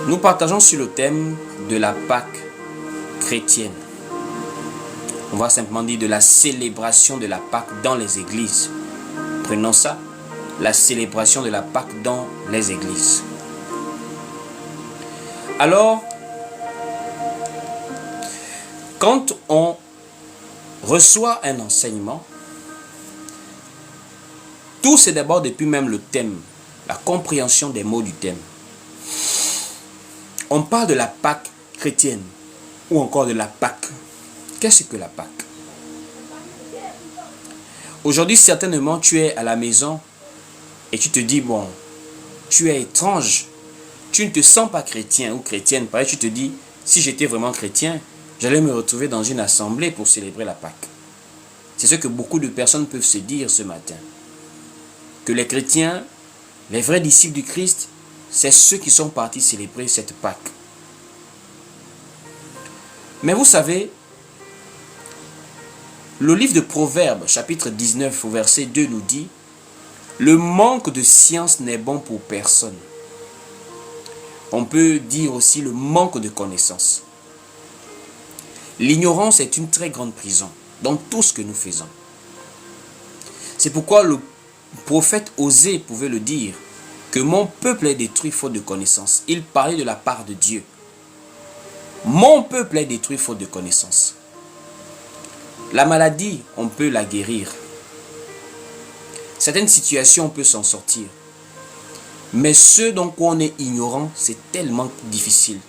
Nous partageons sur le thème de la Pâque chrétienne. On va simplement dire de la célébration de la Pâque dans les églises. Prenons ça, la célébration de la Pâque dans les églises. Alors, quand on reçoit un enseignement, tout c'est d'abord depuis même le thème, la compréhension des mots du thème. On parle de la Pâque chrétienne ou encore de la Pâque. Qu'est-ce que la Pâque? Aujourd'hui, certainement, tu es à la maison et tu te dis, bon, tu es étrange. Tu ne te sens pas chrétien ou chrétienne. Pareil, tu te dis, si j'étais vraiment chrétien, j'allais me retrouver dans une assemblée pour célébrer la Pâque. C'est ce que beaucoup de personnes peuvent se dire ce matin. Que les chrétiens, les vrais disciples du Christ, c'est ceux qui sont partis célébrer cette Pâque. Mais vous savez, le livre de Proverbes, chapitre 19, au verset 2 nous dit « Le manque de science n'est bon pour personne. » On peut dire aussi le manque de connaissance. L'ignorance est une très grande prison dans tout ce que nous faisons. C'est pourquoi le prophète Osée pouvait le dire que mon peuple est détruit faute de connaissance. Il parlait de la part de Dieu. Mon peuple est détruit faute de connaissance. La maladie, on peut la guérir. Certaines situations, on peut s'en sortir. Mais ce dont on est ignorant, c'est tellement difficile.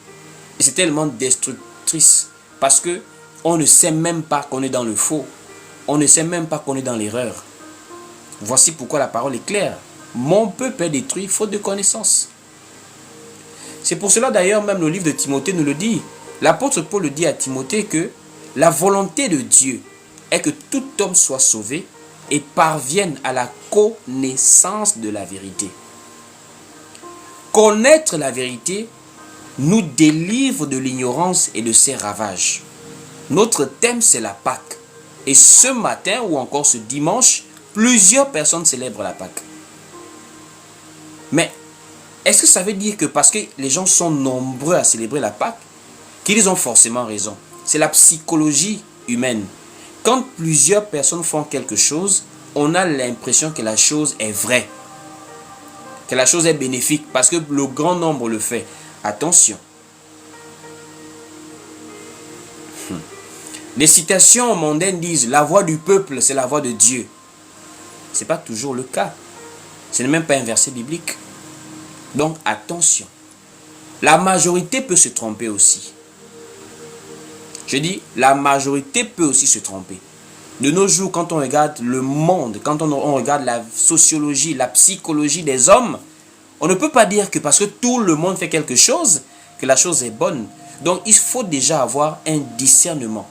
Et c'est tellement destructrice. Parce que on ne sait même pas qu'on est dans le faux. On ne sait même pas qu'on est dans l'erreur. Voici pourquoi la parole est claire. Mon peuple est détruit faute de connaissance. C'est pour cela d'ailleurs même le livre de Timothée nous le dit. L'apôtre Paul le dit à Timothée que la volonté de Dieu est que tout homme soit sauvé et parvienne à la connaissance de la vérité. Connaître la vérité nous délivre de l'ignorance et de ses ravages. Notre thème, c'est la Pâque. Et ce matin ou encore ce dimanche, plusieurs personnes célèbrent la Pâque. Mais est-ce que ça veut dire que parce que les gens sont nombreux à célébrer la Pâque, qu'ils ont forcément raison? C'est la psychologie humaine. Quand plusieurs personnes font quelque chose, on a l'impression que la chose est vraie, que la chose est bénéfique, parce que le grand nombre le fait. Attention. Les citations mondaines disent « La voix du peuple, c'est la voix de Dieu ». Ce n'est pas toujours le cas. Ce n'est même pas un verset biblique. Donc attention. La majorité peut se tromper aussi. Je dis, la majorité peut aussi se tromper. De nos jours, quand on regarde le monde, quand on regarde la sociologie, la psychologie des hommes, on ne peut pas dire que parce que tout le monde fait quelque chose, que la chose est bonne. Donc il faut déjà avoir un discernement.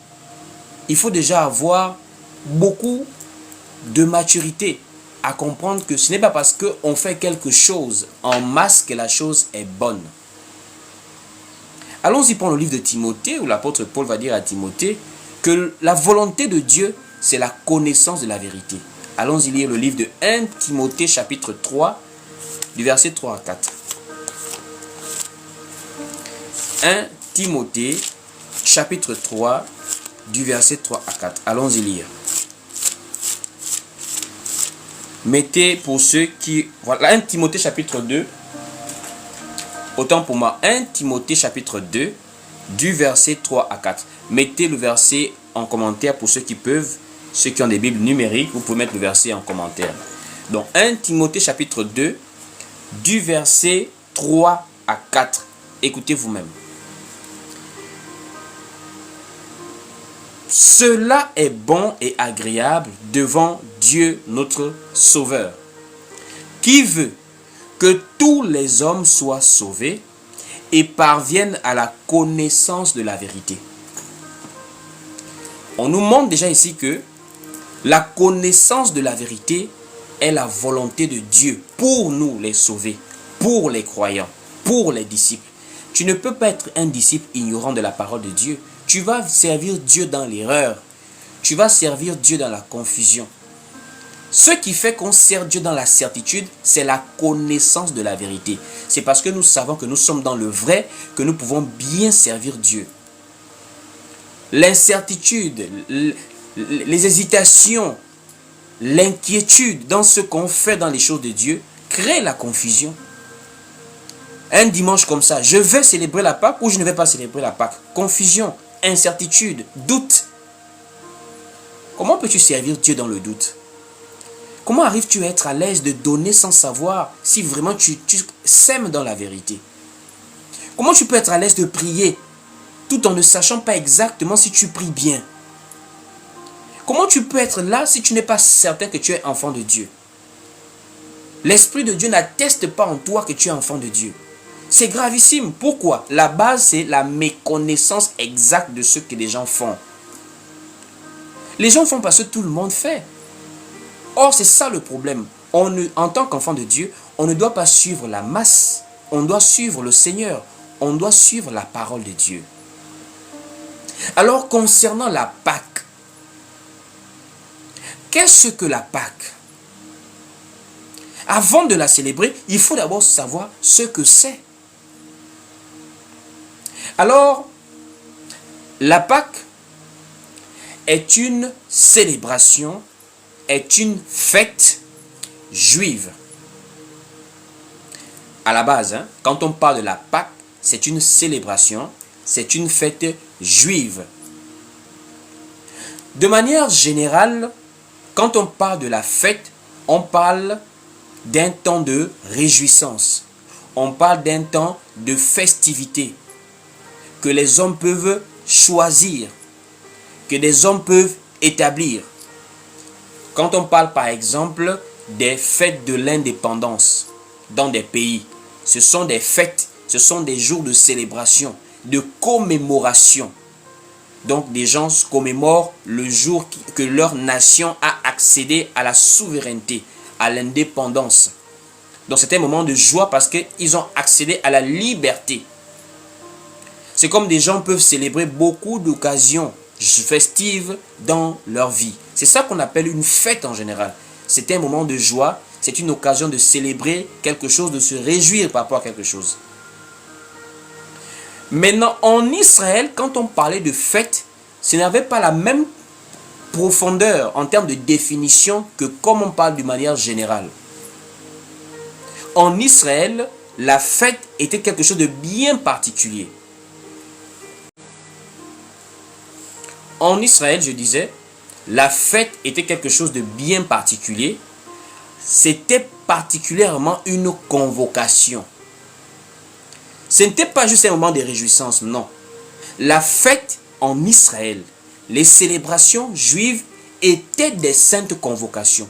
Il faut déjà avoir beaucoup de maturité à comprendre que ce n'est pas parce qu'on fait quelque chose en masse que la chose est bonne. Allons-y pour le livre de Timothée, où l'apôtre Paul va dire à Timothée que la volonté de Dieu, c'est la connaissance de la vérité. Allons-y lire le livre de 1 Timothée chapitre 3, du verset 3 à 4. 1 Timothée chapitre 3, du verset 3 à 4. Allons-y lire. Mettez pour ceux qui... Voilà, 1 Timothée chapitre 2. Autant pour moi, 1 Timothée chapitre 2, du verset 3 à 4. Mettez le verset en commentaire pour ceux qui peuvent. Ceux qui ont des Bibles numériques, vous pouvez mettre le verset en commentaire. Donc 1 Timothée chapitre 2, du verset 3 à 4. Écoutez vous-même. Cela est bon et agréable devant Dieu notre Sauveur, qui veut que tous les hommes soient sauvés et parviennent à la connaissance de la vérité. On nous montre déjà ici que la connaissance de la vérité est la volonté de Dieu pour nous les sauver, pour les croyants, pour les disciples. Tu ne peux pas être un disciple ignorant de la parole de Dieu. Tu vas servir Dieu dans l'erreur. Tu vas servir Dieu dans la confusion. Ce qui fait qu'on sert Dieu dans la certitude, c'est la connaissance de la vérité. C'est parce que nous savons que nous sommes dans le vrai que nous pouvons bien servir Dieu. L'incertitude, les hésitations, l'inquiétude dans ce qu'on fait dans les choses de Dieu crée la confusion. Un dimanche comme ça, je vais célébrer la Pâque ou je ne vais pas célébrer la Pâque. Confusion, incertitude, doute. Comment peux-tu servir Dieu dans le doute? Comment arrives-tu à être à l'aise de donner sans savoir si vraiment tu sèmes dans la vérité? Comment tu peux être à l'aise de prier tout en ne sachant pas exactement si tu pries bien? Comment tu peux être là si tu n'es pas certain que tu es enfant de Dieu? L'Esprit de Dieu n'atteste pas en toi que tu es enfant de Dieu. C'est gravissime. Pourquoi? La base, c'est la méconnaissance exacte de ce que les gens font. Les gens font parce que tout le monde fait. Or, c'est ça le problème. En tant qu'enfant de Dieu, on ne doit pas suivre la masse. On doit suivre le Seigneur. On doit suivre la parole de Dieu. Alors, concernant la Pâque, qu'est-ce que la Pâque? Avant de la célébrer, il faut d'abord savoir ce que c'est. Alors, la Pâque est une célébration, est une fête juive. À la base, quand on parle de la Pâque, c'est une célébration, c'est une fête juive. De manière générale, quand on parle de la fête, on parle d'un temps de réjouissance. On parle d'un temps de festivité que les hommes peuvent choisir, que des hommes peuvent établir. Quand on parle par exemple des fêtes de l'indépendance dans des pays, ce sont des fêtes, ce sont des jours de célébration, de commémoration. Donc des gens commémorent le jour que leur nation a accédé à la souveraineté, à l'indépendance. Donc c'est un moment de joie parce qu'ils ont accédé à la liberté. C'est comme des gens peuvent célébrer beaucoup d'occasions festives dans leur vie. C'est ça qu'on appelle une fête en général. C'est un moment de joie, c'est une occasion de célébrer quelque chose, de se réjouir par rapport à quelque chose. Maintenant, en Israël, quand on parlait de fête, ce n'avait pas la même profondeur en termes de définition que comme on parle d'une manière générale. En Israël, la fête était quelque chose de bien particulier. En Israël, je disais, la fête était quelque chose de bien particulier. C'était particulièrement une convocation. Ce n'était pas juste un moment de réjouissance, non. La fête en Israël, les célébrations juives étaient des saintes convocations.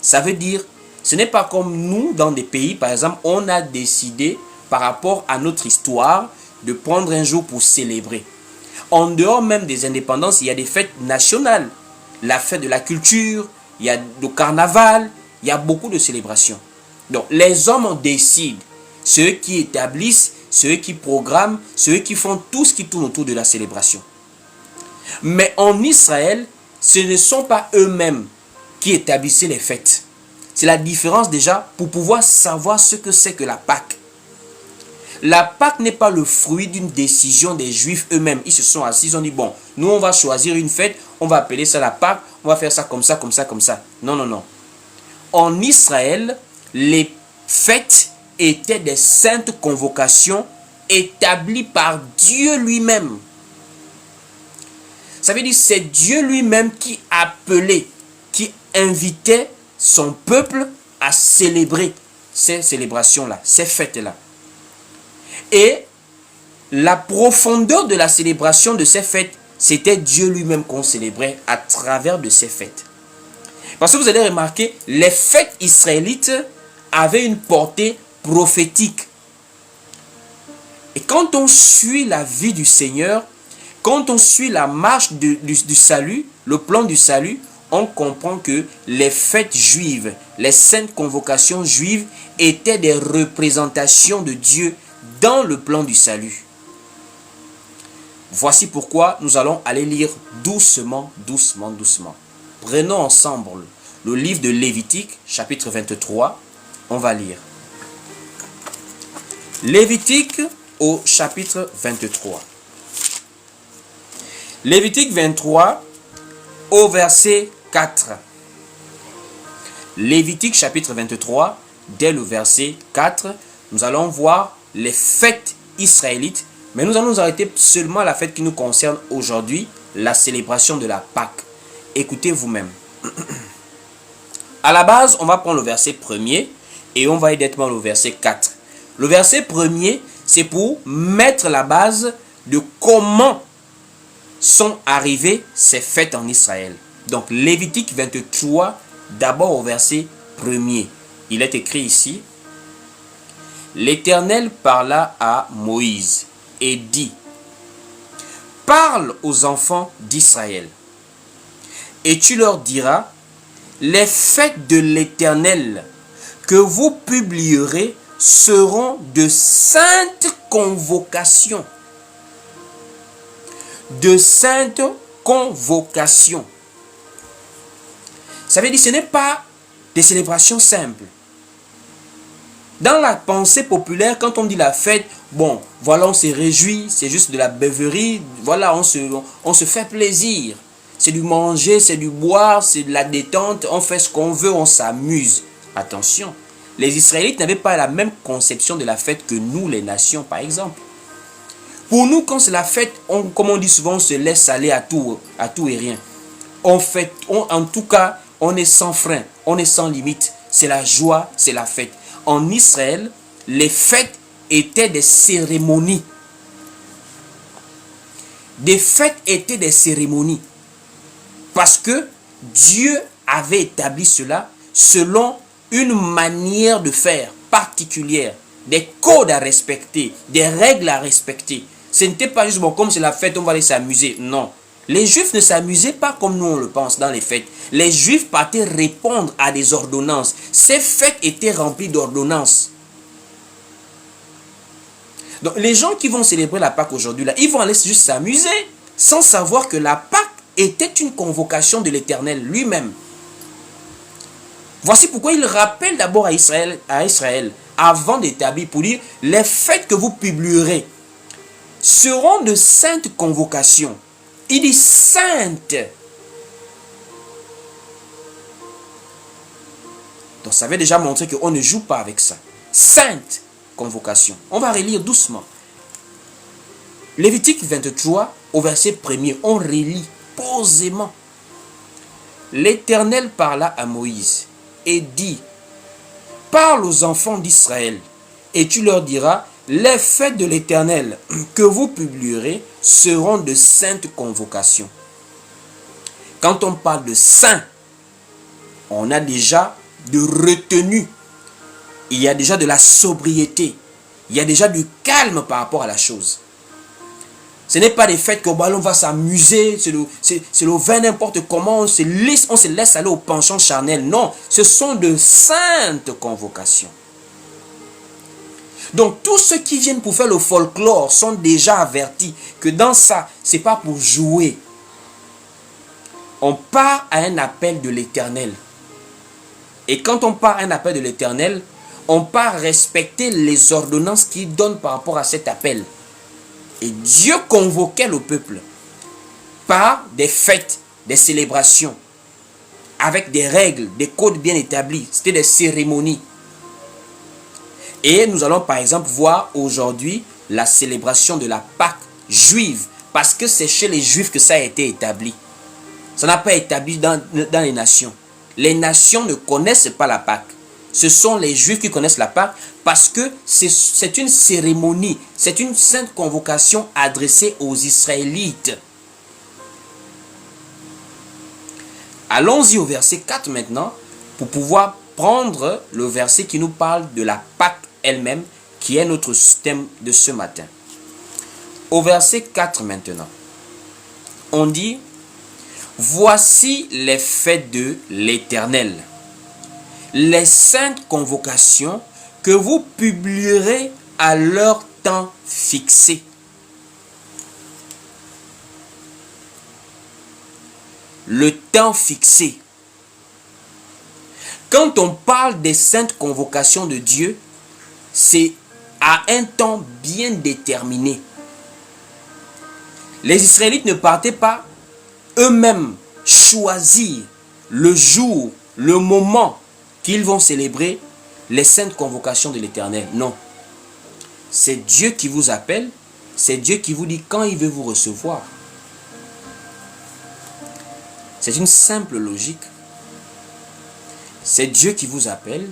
Ça veut dire, ce n'est pas comme nous dans des pays, par exemple, on a décidé par rapport à notre histoire de prendre un jour pour célébrer. En dehors même des indépendances, il y a des fêtes nationales. La fête de la culture, il y a le carnaval, il y a beaucoup de célébrations. Donc les hommes décident, ceux qui établissent, ceux qui programment, ceux qui font tout ce qui tourne autour de la célébration. Mais en Israël, ce ne sont pas eux-mêmes qui établissaient les fêtes. C'est la différence déjà pour pouvoir savoir ce que c'est que la Pâque. La Pâque n'est pas le fruit d'une décision des Juifs eux-mêmes. Ils se sont assis, ils ont dit, bon, nous on va choisir une fête, on va appeler ça la Pâque, on va faire ça comme ça, comme ça, comme ça. Non, non, non. En Israël, les fêtes étaient des saintes convocations établies par Dieu lui-même. Ça veut dire que c'est Dieu lui-même qui appelait, qui invitait son peuple à célébrer ces célébrations-là, ces fêtes-là. Et la profondeur de la célébration de ces fêtes, c'était Dieu lui-même qu'on célébrait à travers de ces fêtes. Parce que vous allez remarquer, les fêtes israélites avaient une portée prophétique. Et quand on suit la vie du Seigneur, quand on suit la marche du salut, le plan du salut, on comprend que les fêtes juives, les saintes convocations juives étaient des représentations de Dieu dans le plan du salut. Voici pourquoi nous allons aller lire doucement, doucement, doucement. Prenons ensemble le livre de Lévitique, chapitre 23. On va lire. Lévitique au chapitre 23. Lévitique 23 au verset 4. Lévitique chapitre 23, dès le verset 4, nous allons voir les fêtes israélites, mais nous allons nous arrêter seulement à la fête qui nous concerne aujourd'hui, la célébration de la Pâque. Écoutez vous-même. À la base, on va prendre le verset 1er et on va directement au verset 4. Le verset 1er, c'est pour mettre la base de comment sont arrivées ces fêtes en Israël. Donc, Lévitique 23, d'abord au verset 1er. Il est écrit ici: L'Éternel parla à Moïse et dit: Parle aux enfants d'Israël, et tu leur diras: les fêtes de l'Éternel que vous publierez seront de saintes convocations. De saintes convocations. Ça veut dire que ce n'est pas des célébrations simples. Dans la pensée populaire, quand on dit la fête, bon, voilà, on se réjouit, c'est juste de la beuverie, voilà, on se fait plaisir. C'est du manger, c'est du boire, c'est de la détente, on fait ce qu'on veut, on s'amuse. Attention, les Israélites n'avaient pas la même conception de la fête que nous, les nations, par exemple. Pour nous, quand c'est la fête, comme on dit souvent, on se laisse aller à tout et rien. En tout cas, on est sans frein, on est sans limite. C'est la joie, c'est la fête. En Israël, les fêtes étaient des cérémonies. Des fêtes étaient des cérémonies. Parce que Dieu avait établi cela selon une manière de faire particulière, des codes à respecter, des règles à respecter. Ce n'était pas juste, bon, comme c'est la fête, on va aller s'amuser. Non. Les Juifs ne s'amusaient pas comme nous on le pense dans les fêtes. Les Juifs partaient répondre à des ordonnances. Ces fêtes étaient remplies d'ordonnances. Donc les gens qui vont célébrer la Pâque aujourd'hui, là, ils vont aller juste s'amuser sans savoir que la Pâque était une convocation de l'Éternel lui-même. Voici pourquoi il rappelle d'abord à Israël, avant d'établir, pour dire: les fêtes que vous publierez seront de saintes convocations. Il dit saintes. Donc ça veut déjà montrer qu'on ne joue pas avec ça. Sainte convocation. On va relire doucement. Lévitique 23 au verset 1er. On relit posément. L'Éternel parla à Moïse et dit: Parle aux enfants d'Israël et tu leur diras: les fêtes de l'Éternel que vous publierez seront de saintes convocations. Quand on parle de saint, on a déjà de retenue. Il y a déjà de la sobriété. Il y a déjà du calme par rapport à la chose. Ce n'est pas des fêtes qu'on va s'amuser, c'est le vin n'importe comment, on se laisse aller au penchant charnel. Non, ce sont de saintes convocations. Donc tous ceux qui viennent pour faire le folklore sont déjà avertis que dans ça, ce n'est pas pour jouer. On part à un appel de l'Éternel. Et quand on part à un appel de l'Éternel, on part respecter les ordonnances qu'il donne par rapport à cet appel. Et Dieu convoquait le peuple par des fêtes, des célébrations, avec des règles, des codes bien établis. C'était des cérémonies. Et nous allons par exemple voir aujourd'hui la célébration de la Pâque juive, parce que c'est chez les Juifs que ça a été établi. Ça n'a pas été établi dans les nations. Les nations ne connaissent pas la Pâque. Ce sont les Juifs qui connaissent la Pâque parce que c'est une cérémonie, c'est une sainte convocation adressée aux Israélites. Allons-y au verset 4 maintenant pour pouvoir prendre le verset qui nous parle de la Pâque elle-même, qui est notre thème de ce matin. Au verset 4 maintenant, on dit: Voici les fêtes de l'Éternel, les saintes convocations que vous publierez à leur temps fixé. Le temps fixé. Quand on parle des saintes convocations de Dieu, c'est à un temps bien déterminé. Les Israélites ne partaient pas eux-mêmes choisir le jour, le moment qu'ils vont célébrer les saintes convocations de l'Éternel. Non. C'est Dieu qui vous appelle, c'est Dieu qui vous dit quand il veut vous recevoir. C'est une simple logique. C'est Dieu qui vous appelle,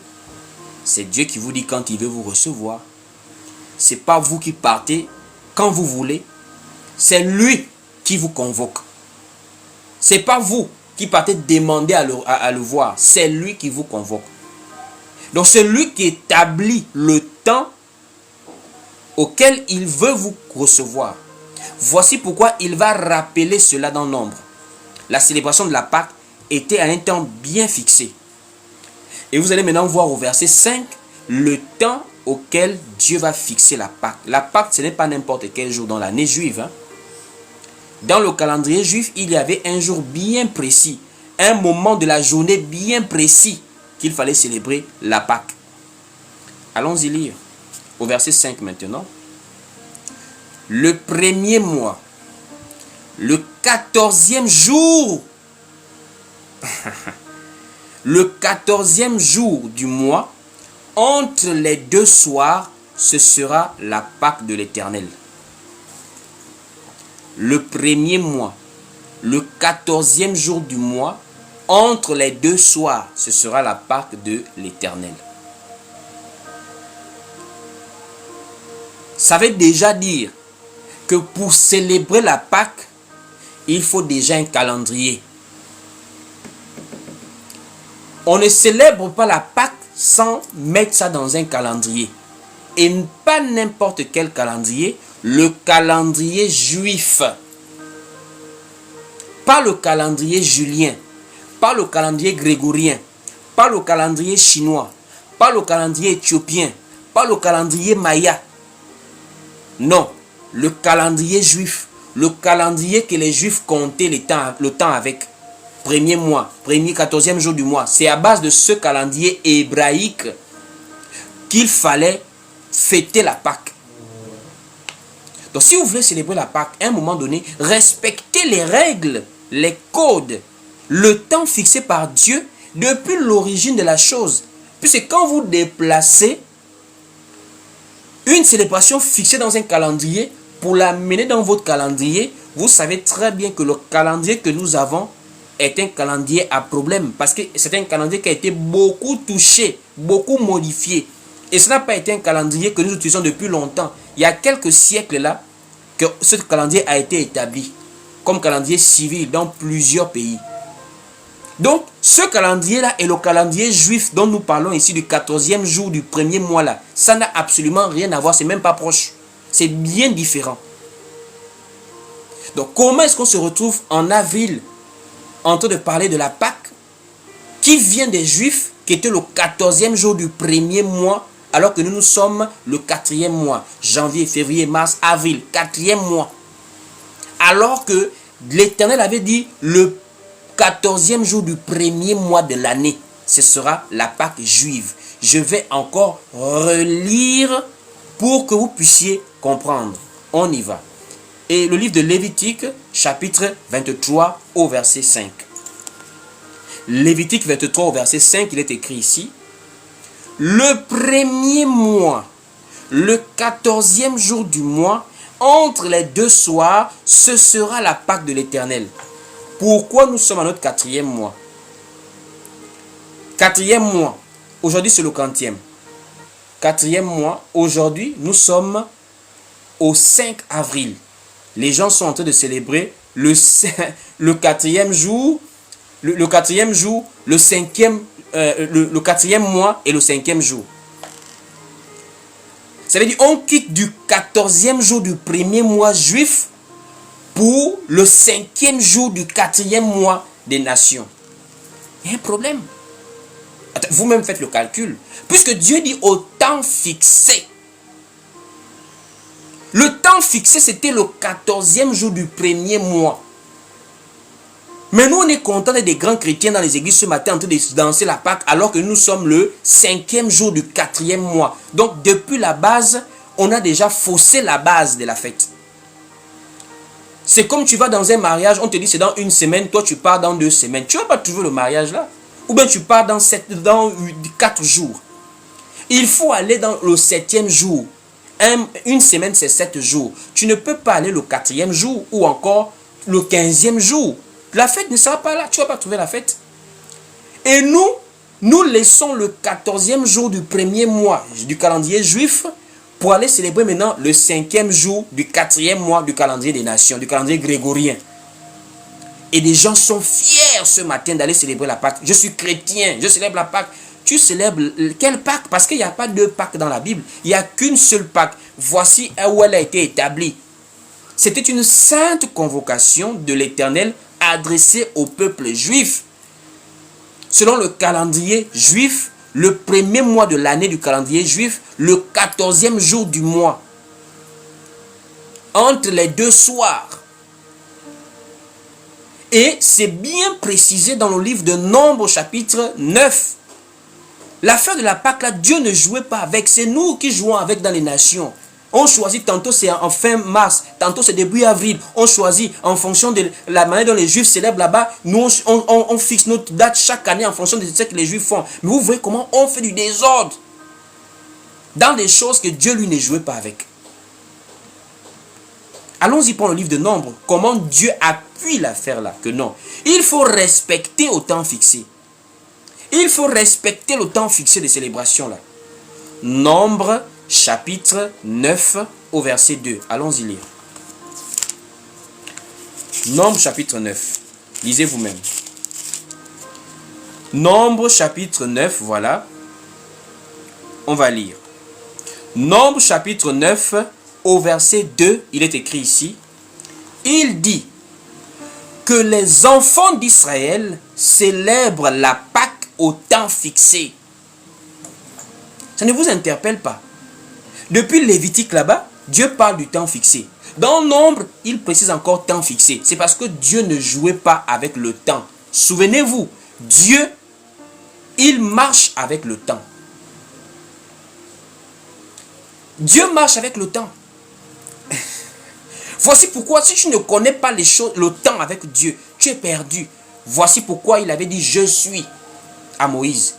c'est Dieu qui vous dit quand il veut vous recevoir. C'est pas vous qui partez quand vous voulez, c'est lui qui vous convoque. C'est pas vous qui partez demander à le voir, c'est lui qui vous convoque. Donc c'est lui qui établit le temps auquel il veut vous recevoir. Voici pourquoi il va rappeler cela dans Nombre. La célébration de la Pâque était à un temps bien fixé. Et vous allez maintenant voir au verset 5 le temps auquel Dieu va fixer la Pâque. La Pâque, ce n'est pas n'importe quel jour dans l'année juive. Dans le calendrier juif, il y avait un jour bien précis, un moment de la journée bien précis qu'il fallait célébrer la Pâque. Allons-y lire. Au verset 5 maintenant. Le premier mois, le 14e jour, le 14e jour du mois, entre les deux soirs, ce sera la Pâque de l'Éternel. Le premier mois, le 14e jour du mois, entre les deux soirs, ce sera la Pâque de l'Éternel. Ça veut déjà dire que pour célébrer la Pâque, il faut déjà un calendrier. On ne célèbre pas la Pâque sans mettre ça dans un calendrier. Et pas n'importe quel calendrier, le calendrier juif. Pas le calendrier julien, pas le calendrier grégorien, pas le calendrier chinois, pas le calendrier éthiopien, pas le calendrier maya. Non, le calendrier juif, le calendrier que les juifs comptaient le temps avec. Premier mois, premier 14e jour du mois. C'est à base de ce calendrier hébraïque qu'il fallait fêter la Pâque. Donc si vous voulez célébrer la Pâque, à un moment donné, respectez les règles, les codes, le temps fixé par Dieu depuis l'origine de la chose. Puisque quand vous déplacez une célébration fixée dans un calendrier, pour l'amener dans votre calendrier, vous savez très bien que le calendrier que nous avons est un calendrier à problème. Parce que c'est un calendrier qui a été beaucoup touché, beaucoup modifié. Et ce n'a pas été un calendrier que nous utilisons depuis longtemps. Il y a quelques siècles là, que ce calendrier a été établi comme calendrier civil dans plusieurs pays. Donc, ce calendrier-là est le calendrier juif dont nous parlons ici du 14e jour du premier mois là. Ça n'a absolument rien à voir, c'est même pas proche. C'est bien différent. Donc, comment est-ce qu'on se retrouve en avril en train de parler de la Pâque qui vient des Juifs, qui était le 14e jour du premier mois, alors que nous sommes le 4e mois. Janvier, février, mars, avril, 4e mois. Alors que l'Éternel avait dit le 14e jour du premier mois de l'année, ce sera la Pâque juive. Je vais encore relire pour que vous puissiez comprendre. On y va. Et le livre de Lévitique, chapitre 23 au verset 5. Lévitique 23 au verset 5, il est écrit ici. Le premier mois, le 14e jour du mois, entre les deux soirs, ce sera la Pâque de l'Éternel. Pourquoi nous sommes à notre 4e mois? 4e mois, aujourd'hui c'est le 40e. 4e mois, aujourd'hui nous sommes au 5 avril. Les gens sont en train de célébrer le 4e jour, le 4e jour, le 5e, le 4e mois et le 5e jour. Ça veut dire on quitte du 14e jour du premier mois juif pour le 5e jour du 4e mois des nations. Il y a un problème. Vous-même faites le calcul. Puisque Dieu dit au temps fixé. Le temps fixé, c'était le 14e jour du premier mois. Mais nous, on est content d'être des grands chrétiens dans les églises ce matin en train de danser la Pâque, alors que nous sommes le 5e jour du 4e mois. Donc, depuis la base, on a déjà faussé la base de la fête. C'est comme tu vas dans un mariage, on te dit c'est dans 1 semaine, toi tu pars dans 2 semaines. Tu ne vas pas trouver le mariage là. Ou bien tu pars dans 4 jours. Il faut aller dans le 7e jour. Une semaine, c'est 7 jours. Tu ne peux pas aller le 4e jour ou encore le 15e jour. La fête ne sera pas là. Tu ne vas pas trouver la fête. Et nous laissons le 14e jour du 1er mois du calendrier juif pour aller célébrer maintenant le 5e jour du 4e mois du calendrier des nations, du calendrier grégorien. Et des gens sont fiers ce matin d'aller célébrer la Pâque. Je suis chrétien, je célèbre la Pâque. Tu célèbres quelle Pâque? Parce qu'il n'y a pas deux Pâques dans la Bible. Il n'y a qu'une seule Pâque. Voici où elle a été établie. C'était une sainte convocation de l'Éternel adressée au peuple juif. Selon le calendrier juif, le 1er mois de l'année du calendrier juif, le 14e jour du mois. Entre les 2 soirs. Et c'est bien précisé dans le livre de Nombres chapitre 9. L'affaire de la Pâque là, Dieu ne jouait pas avec. C'est nous qui jouons avec dans les nations. On choisit, tantôt c'est en fin mars, tantôt c'est début avril. On choisit en fonction de la manière dont les Juifs célèbrent là-bas. Nous, on fixe notre date chaque année en fonction de ce que les Juifs font. Mais vous voyez comment on fait du désordre dans des choses que Dieu, lui, ne jouait pas avec. Allons-y pour le livre de Nombres. Comment Dieu appuie l'affaire là? Que non. Il faut respecter au temps fixé. Il faut respecter le temps fixé des célébrations là. Nombres chapitre 9 au verset 2. Allons-y lire. Nombres chapitre 9. Lisez vous-même. Nombres chapitre 9, voilà. On va lire. Nombres chapitre 9 au verset 2, il est écrit ici. Il dit que les enfants d'Israël célèbrent la Pâque au temps fixé. Ça ne vous interpelle pas? Depuis Lévitique là-bas, Dieu parle du temps fixé. Dans Nombre, il précise encore temps fixé. C'est parce que Dieu ne jouait pas avec le temps. Souvenez-vous, Dieu, il marche avec le temps. Dieu marche avec le temps. Voici pourquoi, si tu ne connais pas les choses, le temps avec Dieu, tu es perdu. Voici pourquoi il avait dit « Je suis » à Moïse.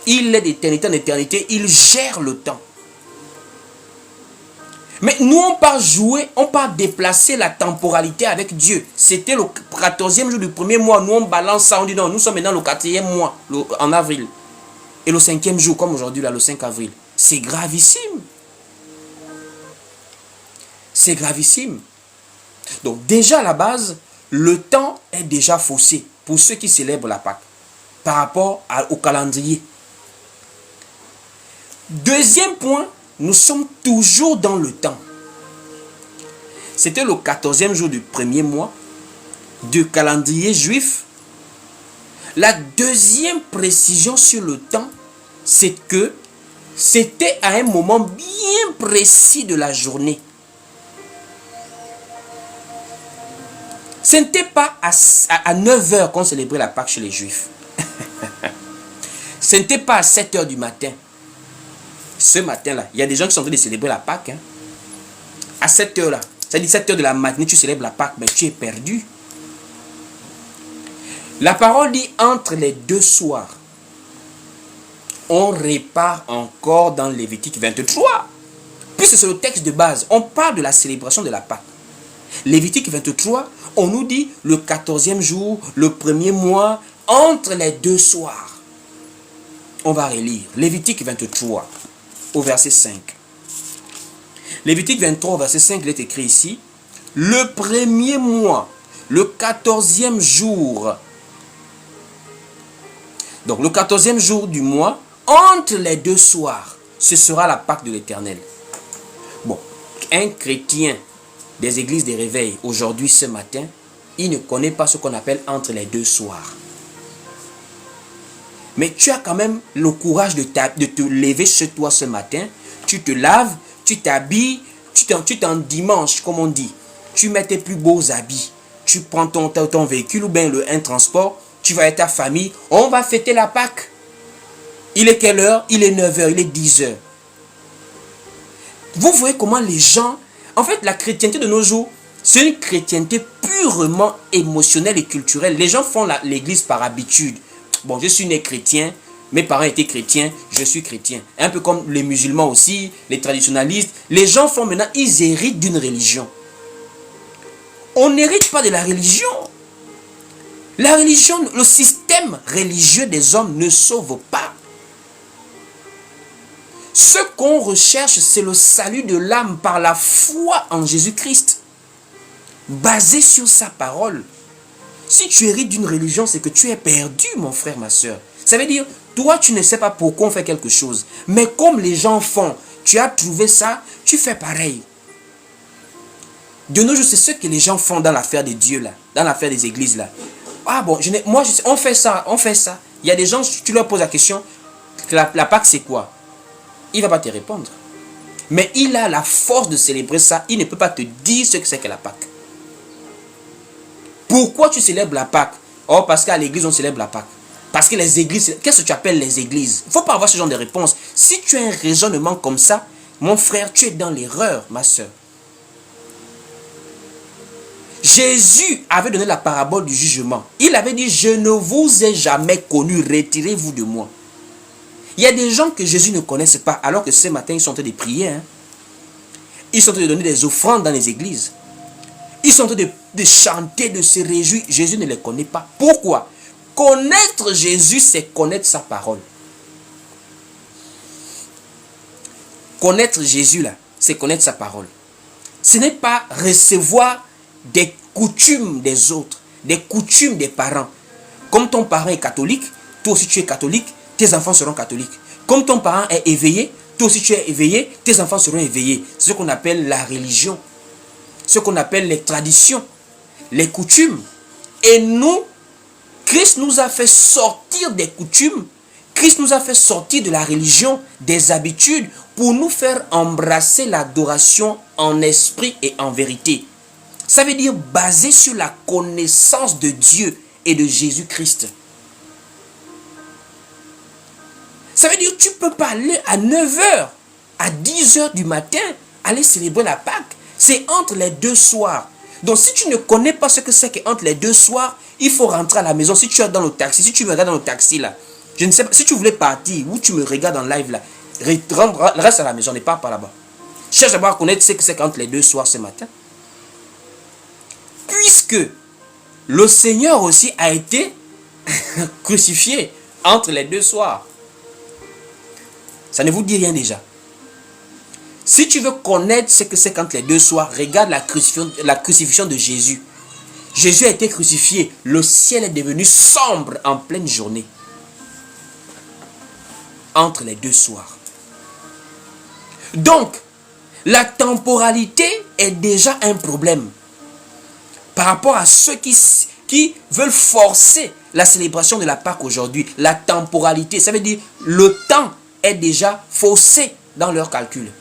Il est d'éternité en éternité, il gère le temps. Mais nous, on part jouer, on part déplacer la temporalité avec Dieu. C'était le 14e jour du 1er mois. Nous, on balance ça, on dit non, nous sommes maintenant le 4e mois, en avril. Et le 5e jour, comme aujourd'hui, là, le 5 avril. C'est gravissime. C'est gravissime. Donc, déjà à la base, le temps est déjà faussé pour ceux qui célèbrent la Pâque par rapport au calendrier. Deuxième point, nous sommes toujours dans le temps. C'était le 14e jour du 1er mois du calendrier juif. La deuxième précision sur le temps, c'est que c'était à un moment bien précis de la journée. Ce n'était pas à 9 h qu'on célébrait la Pâque chez les Juifs. Ce n'était pas à 7 h du matin. Ce matin-là, il y a des gens qui sont en train de célébrer la Pâque. Hein. À 7 h là, c'est-à-dire 7 h de la matinée, tu célèbres la Pâque, mais tu es perdu. La parole dit entre les 2 soirs. On répare encore dans Lévitique 23. Puisque c'est le texte de base. On parle de la célébration de la Pâque. Lévitique 23, on nous dit le 14e jour, le 1er mois, entre les 2 soirs. On va relire. Lévitique 23, au verset 5. Lévitique 23, au verset 5, il est écrit ici. Le 1er mois, le 14e jour. Donc le 14e jour du mois, entre les 2 soirs, ce sera la Pâque de l'Éternel. Bon, un chrétien des églises des réveils, aujourd'hui, ce matin, il ne connaît pas ce qu'on appelle entre les 2 soirs. Mais tu as quand même le courage de te lever chez toi ce matin. Tu te laves, tu t'habilles, tu t'en dimanche, comme on dit. Tu mets tes plus beaux habits. tu prends ton véhicule ou bien un transport, tu vas avec ta famille, on va fêter la Pâque. Il est quelle heure? Il est 9 heures, il est 10 heures. Vous voyez comment les gens... En fait, la chrétienté de nos jours, c'est une chrétienté purement émotionnelle et culturelle. Les gens font l'église par habitude. Bon, je suis né chrétien, mes parents étaient chrétiens, je suis chrétien. Un peu comme les musulmans aussi, les traditionalistes. Les gens font maintenant, ils héritent d'une religion. On n'hérite pas de la religion. La religion, le système religieux des hommes ne sauve pas. Ce qu'on recherche, c'est le salut de l'âme par la foi en Jésus-Christ, basé sur sa parole. Si tu hérites d'une religion, c'est que tu es perdu, mon frère, ma soeur. Ça veut dire, toi, tu ne sais pas pourquoi on fait quelque chose. Mais comme les gens font, tu as trouvé ça, tu fais pareil. De nos jours, c'est ce que les gens font dans l'affaire de Dieu, là, dans l'affaire des églises, là. Ah bon, on fait ça, on fait ça. Il y a des gens, tu leur poses la question, la Pâque, c'est quoi? Il ne va pas te répondre. Mais il a la force de célébrer ça. Il ne peut pas te dire ce que c'est que la Pâque. Pourquoi tu célèbres la Pâque? Oh, parce qu'à l'église, on célèbre la Pâque. Parce que les églises, qu'est-ce que tu appelles les églises? Il ne faut pas avoir ce genre de réponse. Si tu as un raisonnement comme ça, mon frère, tu es dans l'erreur, ma soeur. Jésus avait donné la parabole du jugement. Il avait dit, je ne vous ai jamais connu, retirez-vous de moi. Il y a des gens que Jésus ne connaissait pas, alors que ce matin, ils sont en train de prier. Ils sont en train de donner des offrandes dans les églises. Ils sont en train de chanter, de se réjouir. Jésus ne les connaît pas. Pourquoi? Connaître Jésus, c'est connaître sa parole. Connaître Jésus, là, c'est connaître sa parole. Ce n'est pas recevoir des coutumes des autres, des coutumes des parents. Comme ton parent est catholique, toi aussi tu es catholique, tes enfants seront catholiques. Comme ton parent est éveillé, toi aussi tu es éveillé, tes enfants seront éveillés. C'est ce qu'on appelle la religion. Ce qu'on appelle les traditions, les coutumes. Et nous, Christ nous a fait sortir des coutumes. Christ nous a fait sortir de la religion, des habitudes, pour nous faire embrasser l'adoration en esprit et en vérité. Ça veut dire basé sur la connaissance de Dieu et de Jésus-Christ. Ça veut dire que tu ne peux pas aller à 9 h, à 10 h du matin, aller célébrer la Pâque. C'est entre les deux soirs. Donc si tu ne connais pas ce que c'est qu'entre les deux soirs, il faut rentrer à la maison. Si tu es dans le taxi, si tu me regardes dans le taxi là, je ne sais pas, si tu voulais partir ou tu me regardes en live là, reste à la maison, ne pars pas là-bas. Cherche d'abord à connaître ce que c'est qu'entre les deux soirs ce matin. Puisque le Seigneur aussi a été crucifié entre les deux soirs. Ça ne vous dit rien déjà. Si tu veux connaître ce que c'est qu'entre les deux soirs, regarde la crucifixion de Jésus. Jésus a été crucifié. Le ciel est devenu sombre en pleine journée. Entre les deux soirs. Donc, la temporalité est déjà un problème. Par rapport à ceux qui veulent forcer la célébration de la Pâque aujourd'hui. La temporalité, ça veut dire le temps est déjà faussé dans leur calcul.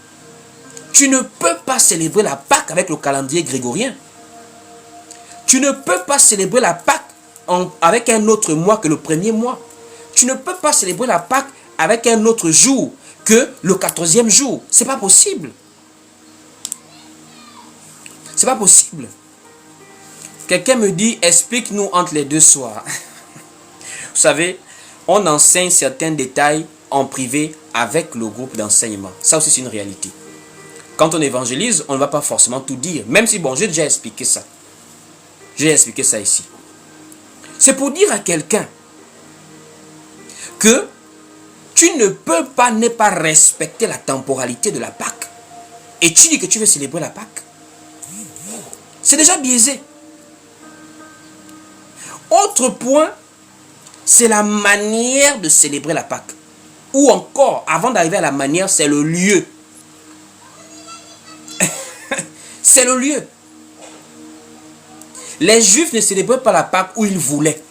Tu ne peux pas célébrer la Pâque avec le calendrier grégorien. Tu ne peux pas célébrer la Pâque avec un autre mois que le premier mois. Tu ne peux pas célébrer la Pâque avec un autre jour que le 14e jour. C'est pas possible. C'est pas possible. Quelqu'un me dit, explique-nous entre les deux soirs. Vous savez, on enseigne certains détails en privé avec le groupe d'enseignement. Ça aussi, c'est une réalité. Quand on évangélise, on ne va pas forcément tout dire. Même si, bon, j'ai déjà expliqué ça. J'ai expliqué ça ici. C'est pour dire à quelqu'un que tu ne peux pas ne pas respecter la temporalité de la Pâque. Et tu dis que tu veux célébrer la Pâque. C'est déjà biaisé. Autre point, c'est la manière de célébrer la Pâque. Ou encore, avant d'arriver à la manière, c'est le lieu. C'est le lieu. Les Juifs ne célébraient pas la Pâque où ils voulaient.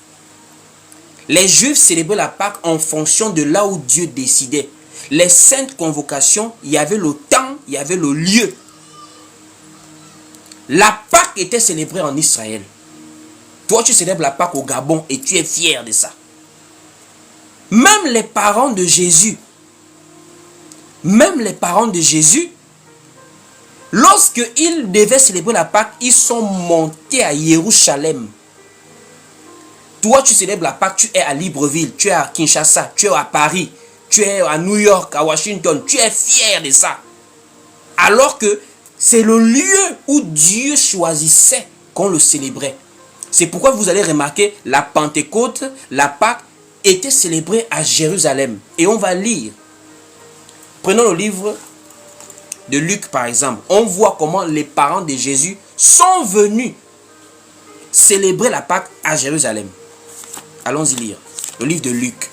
Les Juifs célébraient la Pâque en fonction de là où Dieu décidait. Les saintes convocations, il y avait le temps, il y avait le lieu. La Pâque était célébrée en Israël. Toi, tu célèbres la Pâque au Gabon et tu es fier de ça. Même les parents de Jésus, lorsqu'ils devaient célébrer la Pâque, ils sont montés à Jérusalem. Toi, tu célèbres la Pâque, tu es à Libreville, tu es à Kinshasa, tu es à Paris, tu es à New York, à Washington, tu es fier de ça. Alors que c'est le lieu où Dieu choisissait qu'on le célébrait. C'est pourquoi vous allez remarquer la Pentecôte, la Pâque était célébrée à Jérusalem. Et on va lire. Prenons le livre de Luc par exemple. On voit comment les parents de Jésus sont venus célébrer la Pâque à Jérusalem. Allons-y lire. Le livre de Luc.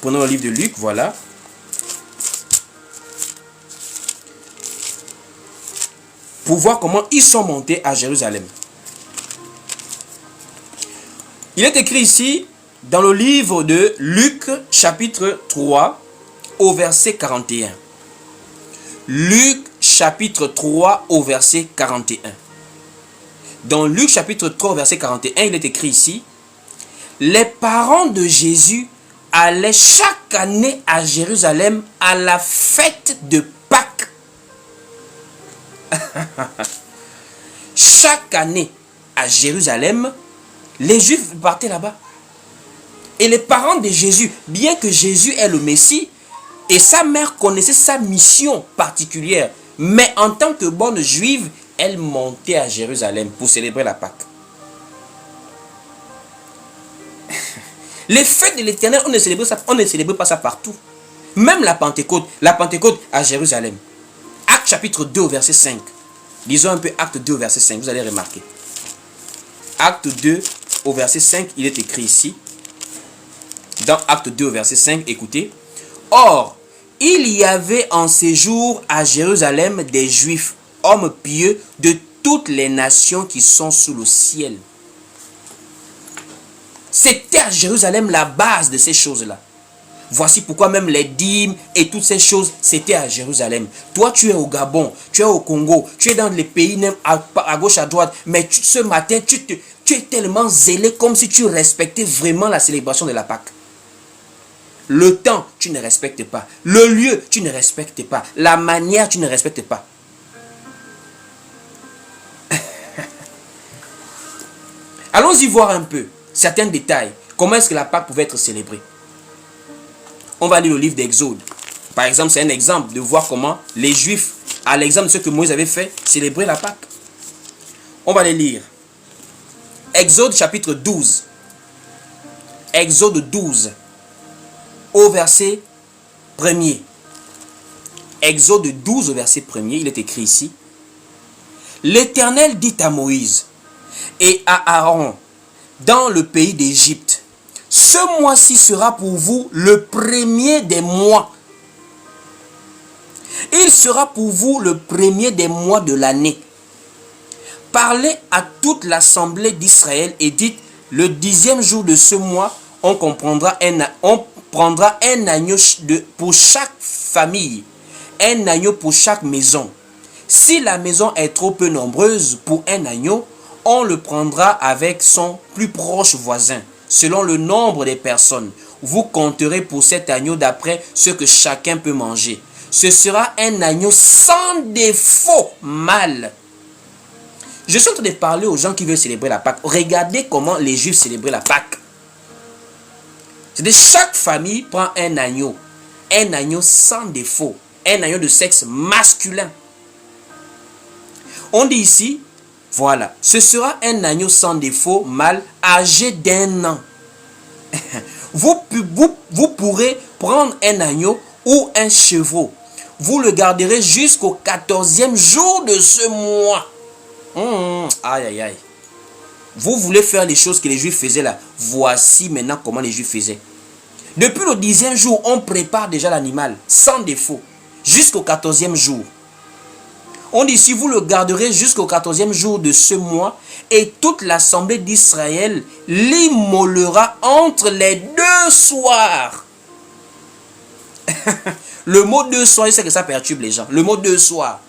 Prenons le livre de Luc, voilà. Pour voir comment ils sont montés à Jérusalem. Il est écrit ici, dans le livre de Luc, chapitre 3, au verset 41. Luc, chapitre 3, au verset 41. Dans Luc, chapitre 3, verset 41, il est écrit ici, les parents de Jésus allaient chaque année à Jérusalem à la fête de Pâques. Chaque année à Jérusalem, les Juifs partaient là-bas. Et les parents de Jésus, bien que Jésus est le Messie, et sa mère connaissait sa mission particulière, mais en tant que bonne juive, elle montait à Jérusalem pour célébrer la Pâque. Les fêtes de l'Éternel, on ne célèbre pas ça partout. Même la Pentecôte à Jérusalem. Acte chapitre 2 au verset 5. Lisons un peu Acte 2 au verset 5, vous allez remarquer. Acte 2 au verset 5, il est écrit ici. Dans Acte 2 au verset 5, écoutez. Or, il y avait en séjour à Jérusalem des Juifs, hommes pieux de toutes les nations qui sont sous le ciel. C'était à Jérusalem la base de ces choses-là. Voici pourquoi même les dîmes et toutes ces choses, c'était à Jérusalem. Toi, tu es au Gabon, tu es au Congo, tu es dans les pays à gauche, à droite, mais ce matin, tu es tellement zélé comme si tu respectais vraiment la célébration de la Pâque. Le temps, tu ne respectes pas. Le lieu, tu ne respectes pas. La manière, tu ne respectes pas. Allons-y voir un peu certains détails. Comment est-ce que la Pâque pouvait être célébrée? On va lire le livre d'Exode. Par exemple, c'est un exemple de voir comment les Juifs, à l'exemple de ce que Moïse avait fait, célébraient la Pâque. On va les lire. Exode chapitre 12. Exode 12. Au verset 1er. Exode 12 au verset 1er, il est écrit ici. L'Éternel dit à Moïse et à Aaron dans le pays d'Égypte, ce mois-ci sera pour vous le premier des mois. Il sera pour vous le premier des mois de l'année. Parlez à toute l'assemblée d'Israël et dites, le 10e jour de ce mois, on prendra un agneau pour chaque famille, un agneau pour chaque maison. Si la maison est trop peu nombreuse pour un agneau, on le prendra avec son plus proche voisin, selon le nombre des personnes. Vous compterez pour cet agneau d'après ce que chacun peut manger. Ce sera un agneau sans défaut mâle. Je suis en train de parler aux gens qui veulent célébrer la Pâque. Regardez comment les Juifs célébraient la Pâque. C'est-à-dire chaque famille prend un agneau sans défaut, un agneau de sexe masculin. On dit ici, voilà, ce sera un agneau sans défaut, mâle, âgé d'1 an. Vous pourrez prendre un agneau ou un chevreau. Vous le garderez jusqu'au 14e jour de ce mois. Aïe, aïe, aïe. Vous voulez faire les choses que les Juifs faisaient là. Voici maintenant comment les Juifs faisaient. Depuis le 10e jour, on prépare déjà l'animal, sans défaut, jusqu'au 14e jour. On dit, si vous le garderez jusqu'au 14e jour de ce mois, et toute l'assemblée d'Israël l'immolera entre les 2 soirs. Le mot 2 soirs, je sais que ça perturbe les gens. Le mot 2 soirs.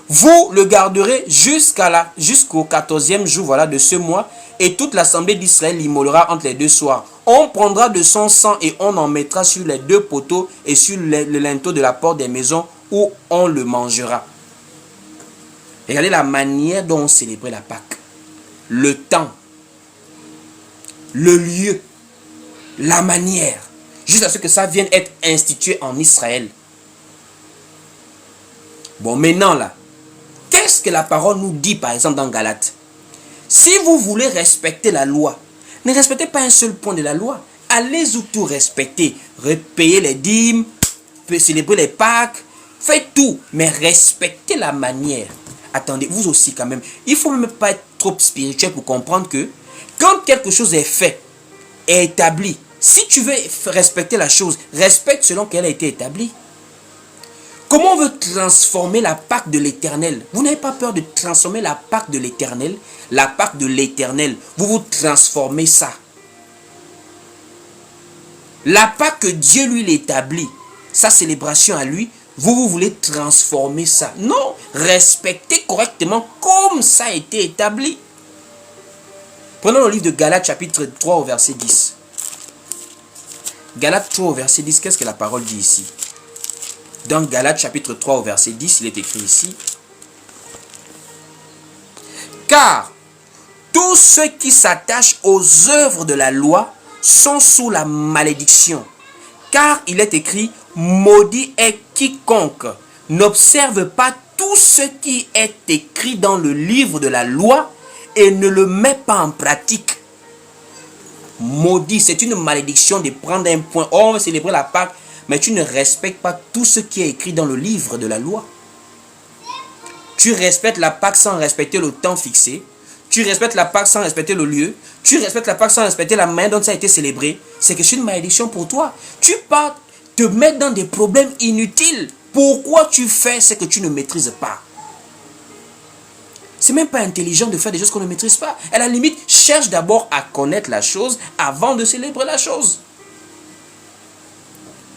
Vous le garderez jusqu'au 14e jour voilà, de ce mois, et toute l'assemblée d'Israël l'immolera entre les deux soirs. On prendra de son sang et on en mettra sur les deux poteaux et sur le linteau de la porte des maisons où on le mangera. Regardez la manière dont on célébrait la Pâque. Le temps, le lieu, la manière, jusqu'à ce que ça vienne être institué en Israël. Bon, maintenant là, qu'est-ce que la parole nous dit par exemple dans Galates? Si vous voulez respecter la loi, ne respectez pas un seul point de la loi. Allez-y tout respecter. Payer les dîmes, célébrer les Pâques, faites tout. Mais respectez la manière. Attendez, vous aussi quand même. Il ne faut même pas être trop spirituel pour comprendre que quand quelque chose est fait, est établi, si tu veux respecter la chose, respecte selon qu'elle a été établie. Comment on veut transformer la Pâque de l'Éternel? Vous n'avez pas peur de transformer la Pâque de l'Éternel? La Pâque de l'Éternel, vous transformez ça. La Pâque que Dieu lui l'établit, sa célébration à lui, vous voulez transformer ça. Non, respectez correctement comme ça a été établi. Prenons le livre de Galates chapitre 3 au verset 10. Galates 3 au verset 10, qu'est-ce que la parole dit ici? Dans Galates chapitre 3 au verset 10, il est écrit ici. Car tous ceux qui s'attachent aux œuvres de la loi sont sous la malédiction. Car il est écrit, maudit est quiconque n'observe pas tout ce qui est écrit dans le livre de la loi et ne le met pas en pratique. Maudit, c'est une malédiction de prendre un point. Oh, on va célébrer la Pâque, mais tu ne respectes pas tout ce qui est écrit dans le livre de la loi. Tu respectes la Pâque sans respecter le temps fixé. Tu respectes la Pâque sans respecter le lieu. Tu respectes la Pâque sans respecter la manière dont ça a été célébré. C'est que c'est une malédiction pour toi. Tu pars te mettre dans des problèmes inutiles. Pourquoi tu fais ce que tu ne maîtrises pas? C'est même pas intelligent de faire des choses qu'on ne maîtrise pas. À la limite, cherche d'abord à connaître la chose avant de célébrer la chose.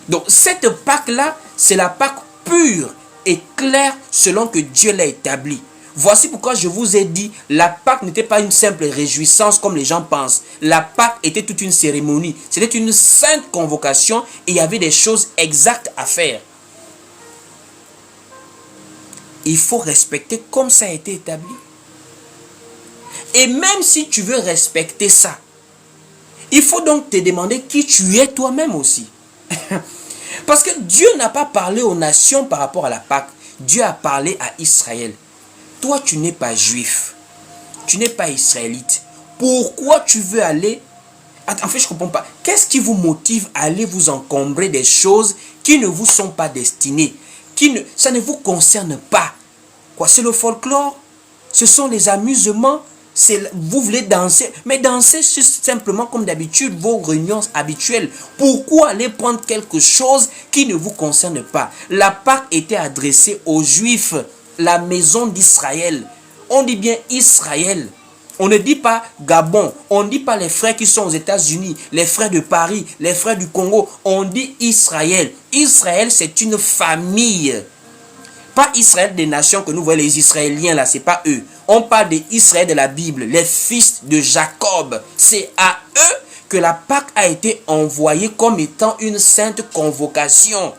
Donc cette Pâque-là, c'est la Pâque pure et claire selon que Dieu l'a établie. Voici pourquoi je vous ai dit, la Pâque n'était pas une simple réjouissance comme les gens pensent. La Pâque était toute une cérémonie. C'était une sainte convocation et il y avait des choses exactes à faire. Il faut respecter comme ça a été établi. Et même si tu veux respecter ça, il faut donc te demander qui tu es toi-même aussi. Parce que Dieu n'a pas parlé aux nations par rapport à la Pâque. Dieu a parlé à Israël. Toi, tu n'es pas juif. Tu n'es pas israélite. Pourquoi tu veux aller... En fait, je ne comprends pas. Qu'est-ce qui vous motive à aller vous encombrer des choses qui ne vous sont pas destinées? Ça ne vous concerne pas. Quoi, c'est le folklore? Ce sont les amusements? Vous voulez danser? Mais danser simplement comme d'habitude, vos réunions habituelles. Pourquoi aller prendre quelque chose qui ne vous concerne pas? La Pâque était adressée aux Juifs, la maison d'Israël. On dit bien Israël. On ne dit pas Gabon, on ne dit pas les frères qui sont aux États-Unis, les frères de Paris, les frères du Congo. On dit Israël. Israël, c'est une famille. Pas Israël des nations que nous voyons, les Israéliens là, c'est pas eux. On parle d'Israël de la Bible, les fils de Jacob. C'est à eux que la Pâque a été envoyée comme étant une sainte convocation.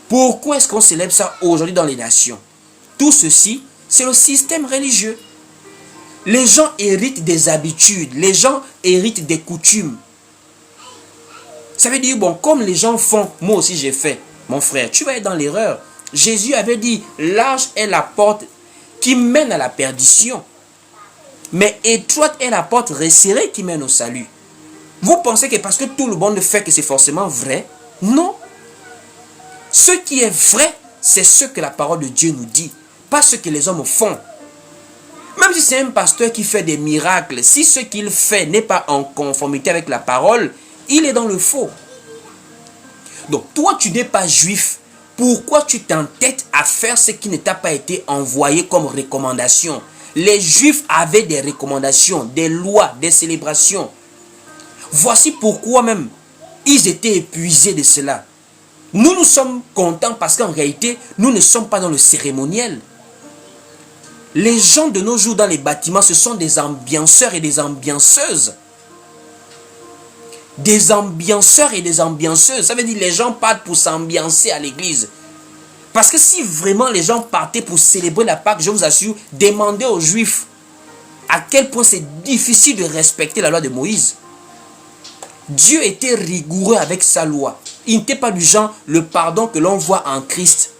Pourquoi est-ce qu'on célèbre ça aujourd'hui dans les nations? Tout ceci, c'est le système religieux. Les gens héritent des habitudes, les gens héritent des coutumes. Ça veut dire, bon, comme les gens font, moi aussi j'ai fait. Mon frère, tu vas être dans l'erreur. Jésus avait dit, large est la porte qui mène à la perdition, mais étroite est la porte resserrée qui mène au salut. Vous pensez que parce que tout le monde fait que c'est forcément vrai? Non. Ce qui est vrai, c'est ce que la parole de Dieu nous dit, pas ce que les hommes font. Même si c'est un pasteur qui fait des miracles, si ce qu'il fait n'est pas en conformité avec la parole, il est dans le faux. Donc toi, tu n'es pas juif. Pourquoi tu t'entêtes à faire ce qui ne t'a pas été envoyé comme recommandation? Les juifs avaient des recommandations, des lois, des célébrations. Voici pourquoi même ils étaient épuisés de cela. Nous sommes contents parce qu'en réalité, nous ne sommes pas dans le cérémoniel. Les gens de nos jours dans les bâtiments, ce sont des ambianceurs et des ambianceuses. Des ambianceurs et des ambianceuses. Ça veut dire que les gens partent pour s'ambiancer à l'église. Parce que si vraiment les gens partaient pour célébrer la Pâque, je vous assure, demandez aux Juifs à quel point c'est difficile de respecter la loi de Moïse. Dieu était rigoureux avec sa loi. Il n'était pas du genre le pardon que l'on voit en Christ.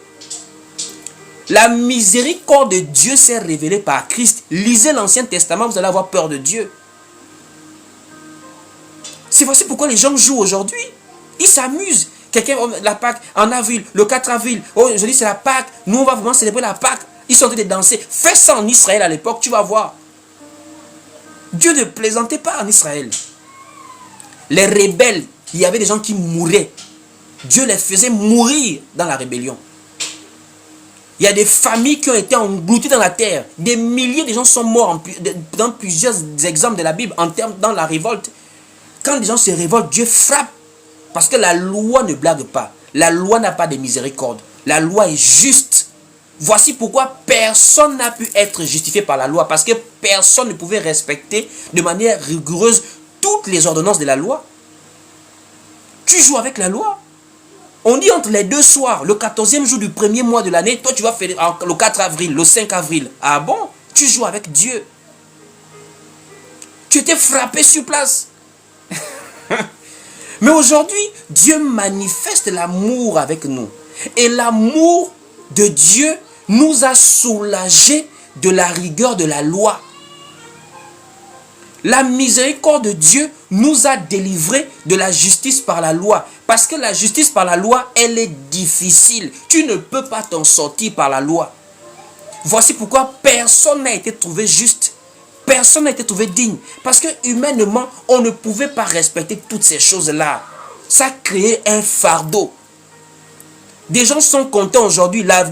La miséricorde de Dieu s'est révélée par Christ. Lisez l'Ancien Testament, vous allez avoir peur de Dieu. C'est voici pourquoi les gens jouent aujourd'hui. Ils s'amusent. Quelqu'un, la Pâque, en avril, le 4 avril. Oh, je dis c'est la Pâque. Nous, on va vraiment célébrer la Pâque. Ils sont en train de danser. Fais ça en Israël à l'époque, tu vas voir. Dieu ne plaisantait pas en Israël. Les rebelles, il y avait des gens qui mouraient. Dieu les faisait mourir dans la rébellion. Il y a des familles qui ont été englouties dans la terre. Des milliers de gens sont morts dans plusieurs exemples de la Bible en termes dans la révolte. Quand les gens se révoltent, Dieu frappe. Parce que la loi ne blague pas. La loi n'a pas de miséricorde. La loi est juste. Voici pourquoi personne n'a pu être justifié par la loi. Parce que personne ne pouvait respecter de manière rigoureuse toutes les ordonnances de la loi. Tu joues avec la loi. On dit entre les deux soirs, le 14e jour du premier mois de l'année, toi tu vas faire le 4 avril, le 5 avril. Ah bon? Tu joues avec Dieu. Tu étais frappé sur place. Mais aujourd'hui, Dieu manifeste l'amour avec nous. Et l'amour de Dieu nous a soulagés de la rigueur de la loi. La miséricorde de Dieu nous a délivrés de la justice par la loi. Parce que la justice par la loi, elle est difficile. Tu ne peux pas t'en sortir par la loi. Voici pourquoi personne n'a été trouvé juste. Personne n'a été trouvé digne. Parce que humainement, on ne pouvait pas respecter toutes ces choses-là. Ça créait un fardeau. Des gens sont contents aujourd'hui. La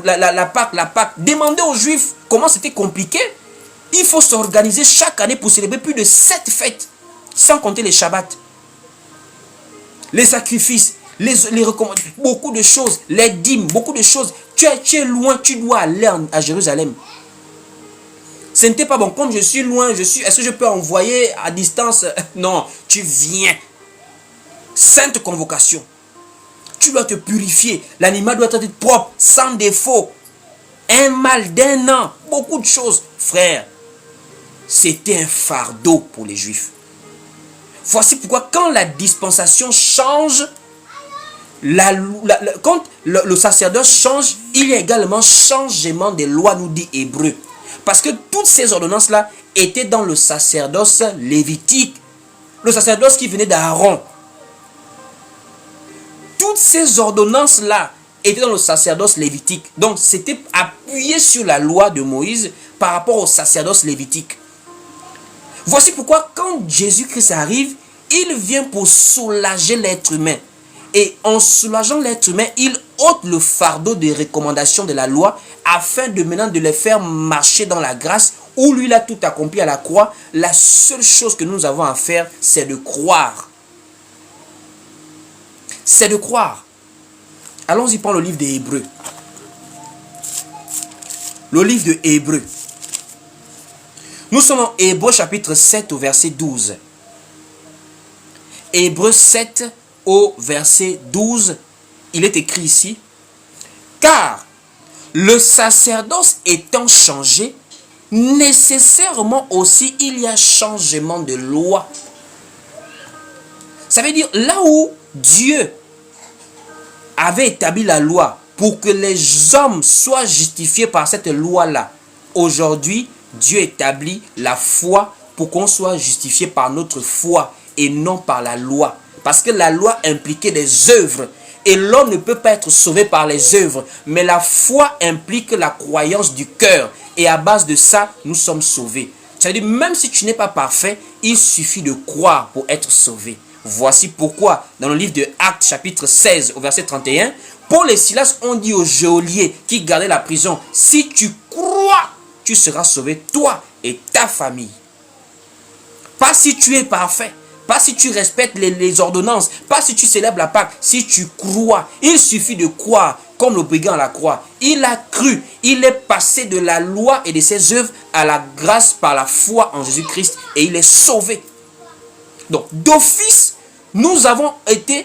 Pâque. Demandez aux Juifs comment c'était compliqué. Il faut s'organiser chaque année pour célébrer plus de 7 fêtes. Sans compter les Shabbats. Les sacrifices. Les recommandations. Beaucoup de choses. Les dîmes. Beaucoup de choses. Tu es loin. Tu dois aller à Jérusalem. Ce n'était pas bon. Comme je suis loin. Est-ce que je peux envoyer à distance? Non. Tu viens. Sainte convocation. Tu dois te purifier. L'animal doit être propre. Sans défaut. Un mâle d'1 an. Beaucoup de choses. Frère. C'était un fardeau pour les Juifs. Voici pourquoi quand la dispensation change, quand le sacerdoce change, il y a également changement des lois, nous dit Hébreu. Parce que toutes ces ordonnances-là étaient dans le sacerdoce lévitique. Le sacerdoce qui venait d'Aaron. Toutes ces ordonnances-là étaient dans le sacerdoce lévitique. Donc c'était appuyé sur la loi de Moïse par rapport au sacerdoce lévitique. Voici pourquoi quand Jésus-Christ arrive, il vient pour soulager l'être humain. Et en soulageant l'être humain, il ôte le fardeau des recommandations de la loi afin de maintenant de les faire marcher dans la grâce où lui il a tout accompli à la croix. La seule chose que nous avons à faire, c'est de croire. C'est de croire. Allons-y prendre le livre des Hébreux. Le livre de Hébreux. Nous sommes en Hébreux chapitre 7 au verset 12. Hébreux 7 au verset 12. Il est écrit ici. Car le sacerdoce étant changé, nécessairement aussi il y a changement de loi. Ça veut dire là où Dieu avait établi la loi pour que les hommes soient justifiés par cette loi-là. Aujourd'hui, Dieu établit la foi pour qu'on soit justifié par notre foi et non par la loi. Parce que la loi impliquait des œuvres. Et l'homme ne peut pas être sauvé par les œuvres. Mais la foi implique la croyance du cœur. Et à base de ça, nous sommes sauvés. C'est-à-dire, même si tu n'es pas parfait, il suffit de croire pour être sauvé. Voici pourquoi, dans le livre de Actes, chapitre 16, au verset 31, Paul et Silas ont dit aux geôliers qui gardaient la prison, si tu crois, tu seras sauvé, toi et ta famille. Pas si tu es parfait. pas si tu respectes les ordonnances, pas si tu célèbres la Pâque, si tu crois. Il suffit de croire, comme le brigand à la croix. Il a cru, il est passé de la loi et de ses œuvres à la grâce par la foi en Jésus-Christ et il est sauvé. Donc, d'office, nous avons été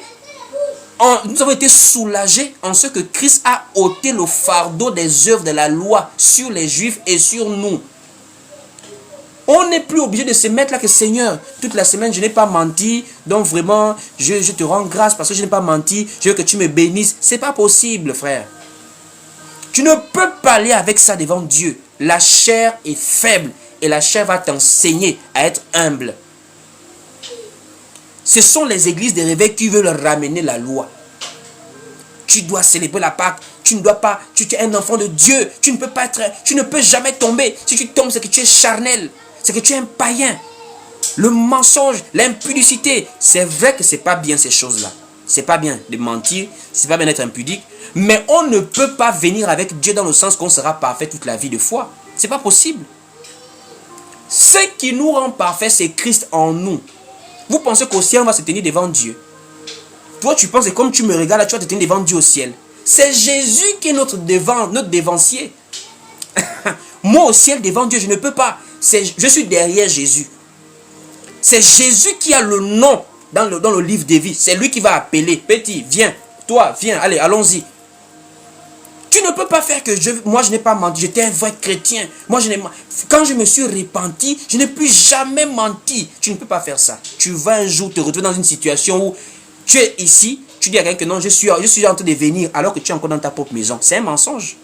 soulagés en ce que Christ a ôté le fardeau des œuvres de la loi sur les Juifs et sur nous. On n'est plus obligé de se mettre là que Seigneur, toute la semaine je n'ai pas menti, donc vraiment je te rends grâce parce que je n'ai pas menti, je veux que tu me bénisses. C'est pas possible, frère. Tu ne peux pas aller avec ça devant Dieu. La chair est faible et la chair va t'enseigner à être humble. Ce sont les églises des réveils qui veulent ramener la loi. Tu dois célébrer la Pâque. Tu ne dois pas. Tu es un enfant de Dieu. Tu ne peux pas être. Tu ne peux jamais tomber. Si tu tombes, c'est que tu es charnel. C'est que tu es un païen. Le mensonge, l'impudicité. C'est vrai que c'est pas bien ces choses-là. C'est pas bien de mentir. C'est pas bien d'être impudique. Mais on ne peut pas venir avec Dieu dans le sens qu'on sera parfait toute la vie de foi. C'est pas possible. Ce qui nous rend parfait, c'est Christ en nous. Vous pensez qu'au ciel, on va se tenir devant Dieu? Toi, tu penses que comme tu me regardes, là, tu vas te tenir devant Dieu au ciel. C'est Jésus qui est notre dévancier. Moi, au ciel, devant Dieu, je ne peux pas. Je suis derrière Jésus. C'est Jésus qui a le nom dans le livre de vie. C'est lui qui va appeler. Petit, viens. Toi, viens. Allez, allons-y. Tu ne peux pas faire que moi je n'ai pas menti, j'étais un vrai chrétien. Quand je me suis repenti, je n'ai plus jamais menti. Tu ne peux pas faire ça. Tu vas un jour te retrouver dans une situation où tu es ici, tu dis à quelqu'un que non, je suis en train de venir alors que tu es encore dans ta propre maison. C'est un mensonge.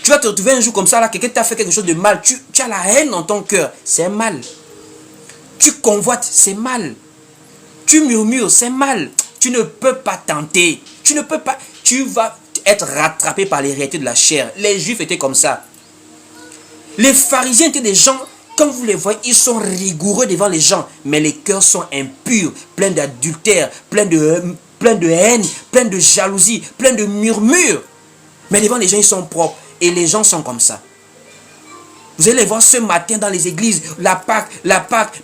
Tu vas te retrouver un jour comme ça, là, quelqu'un t'a fait quelque chose de mal, tu as la haine dans ton cœur, c'est mal. Tu convoites, c'est mal. Tu murmures, c'est mal. Tu ne peux pas tenter. Tu ne peux pas. Tu vas être rattrapé par les réalités de la chair. Les Juifs étaient comme ça. Les pharisiens étaient des gens, quand vous les voyez, ils sont rigoureux devant les gens, mais les cœurs sont impurs, pleins d'adultère, pleins de haine, pleins de jalousie, pleins de murmures. Mais devant les gens, ils sont propres. Et les gens sont comme ça. Vous allez les voir ce matin dans les églises, la Pâque,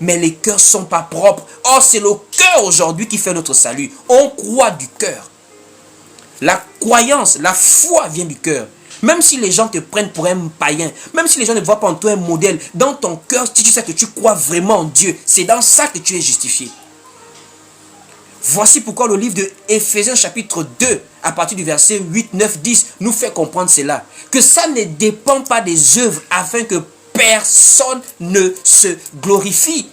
mais les cœurs ne sont pas propres. Or, c'est le cœur aujourd'hui qui fait notre salut. On croit du cœur. La croyance, la foi vient du cœur. Même si les gens te prennent pour un païen, même si les gens ne voient pas en toi un modèle, dans ton cœur, si tu sais que tu crois vraiment en Dieu, c'est dans ça que tu es justifié. Voici pourquoi le livre de Éphésiens chapitre 2, à partir du verset 8, 9, 10, nous fait comprendre cela. Que ça ne dépend pas des œuvres afin que personne ne se glorifie.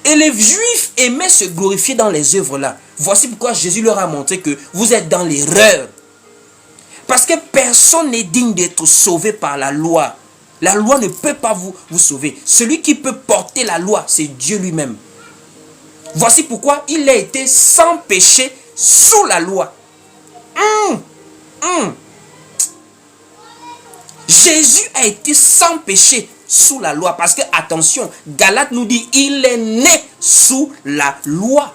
Et les Juifs aimaient se glorifier dans les œuvres là. Voici pourquoi Jésus leur a montré que vous êtes dans l'erreur. Parce que personne n'est digne d'être sauvé par la loi. La loi ne peut pas vous sauver. Celui qui peut porter la loi, c'est Dieu lui-même. Voici pourquoi il a été sans péché sous la loi. Jésus a été sans péché sous la loi. Parce que, attention, Galates nous dit, il est né sous la loi.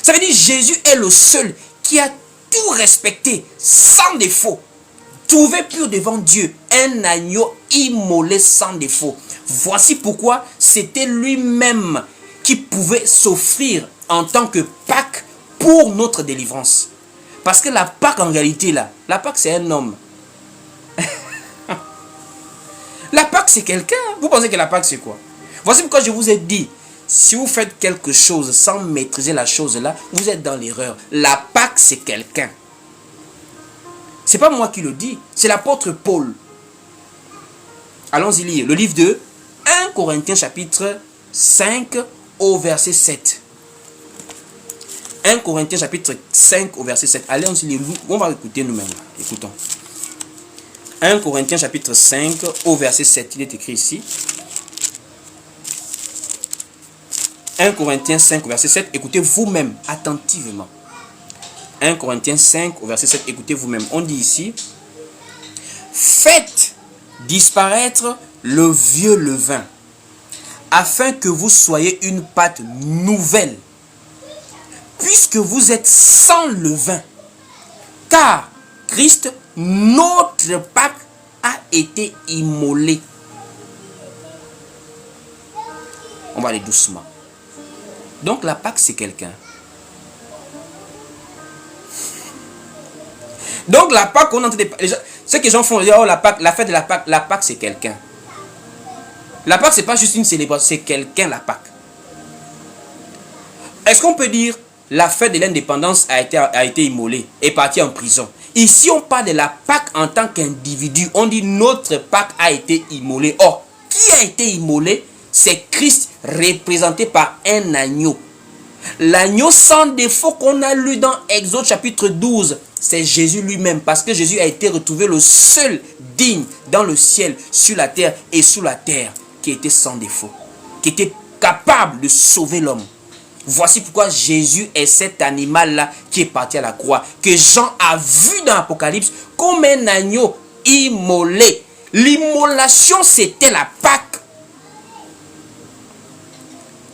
Ça veut dire Jésus est le seul qui a tout respecté, sans défaut. Trouvé pur devant Dieu, un agneau immolé sans défaut. Voici pourquoi c'était lui-même qui pouvait s'offrir en tant que Pâque pour notre délivrance. Parce que la Pâque en réalité là, la Pâque c'est un homme. La Pâque c'est quelqu'un. Vous pensez que la Pâque c'est quoi? Voici pourquoi je vous ai dit, si vous faites quelque chose sans maîtriser la chose là, vous êtes dans l'erreur. La Pâque c'est quelqu'un. C'est pas moi qui le dis, c'est l'apôtre Paul. Allons-y lire le livre de 1 Corinthiens chapitre 5 au verset 7. 1 Corinthiens chapitre 5 au verset 7. Allez, on va écouter nous-mêmes. Écoutons. 1 Corinthiens chapitre 5 au verset 7. Il est écrit ici. 1 Corinthiens 5 au verset 7. Écoutez vous-même attentivement. 1 Corinthiens 5 au verset 7. Écoutez vous-même. On dit ici. Faites disparaître le vieux levain, afin que vous soyez une pâte nouvelle, puisque vous êtes sans levain. Car Christ, notre Pâque, a été immolé. va aller doucement. Donc la Pâque, c'est quelqu'un. Donc la Pâque, on entend ce que les gens font, oh, la Pâque, la fête de la Pâque, c'est quelqu'un. La Pâque, c'est pas juste une célébration, c'est quelqu'un, la Pâque. Est-ce qu'on peut dire la fête de l'indépendance a été immolée, est partie en prison? Ici, on parle de la Pâque en tant qu'individu. On dit notre Pâque a été immolée. Or, qui a été immolé? C'est Christ représenté par un agneau. L'agneau sans défaut qu'on a lu dans Exode chapitre 12, c'est Jésus lui-même. Parce que Jésus a été retrouvé le seul digne dans le ciel, sur la terre et sous la terre, qui était sans défaut, qui était capable de sauver l'homme. Voici pourquoi Jésus est cet animal-là qui est parti à la croix, que Jean a vu dans l'Apocalypse comme un agneau immolé. L'immolation, c'était la Pâque.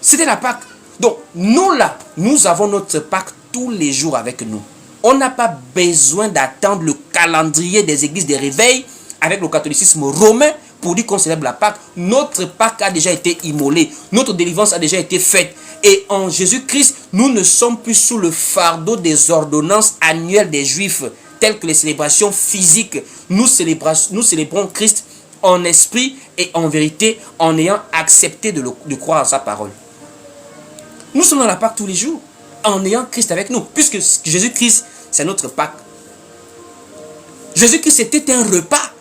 C'était la Pâque. Donc, nous là, nous avons notre Pâque tous les jours avec nous. On n'a pas besoin d'attendre le calendrier des églises de réveil avec le catholicisme romain pour dire qu'on célèbre la Pâque. Notre Pâque a déjà été immolée. Notre délivrance a déjà été faite. Et en Jésus-Christ, nous ne sommes plus sous le fardeau des ordonnances annuelles des Juifs, telles que les célébrations physiques. Nous célébrons Christ en esprit et en vérité, en ayant accepté de croire en sa parole. Nous sommes dans la Pâque tous les jours, en ayant Christ avec nous, puisque Jésus-Christ, c'est notre Pâque. Jésus-Christ, c'était un repas.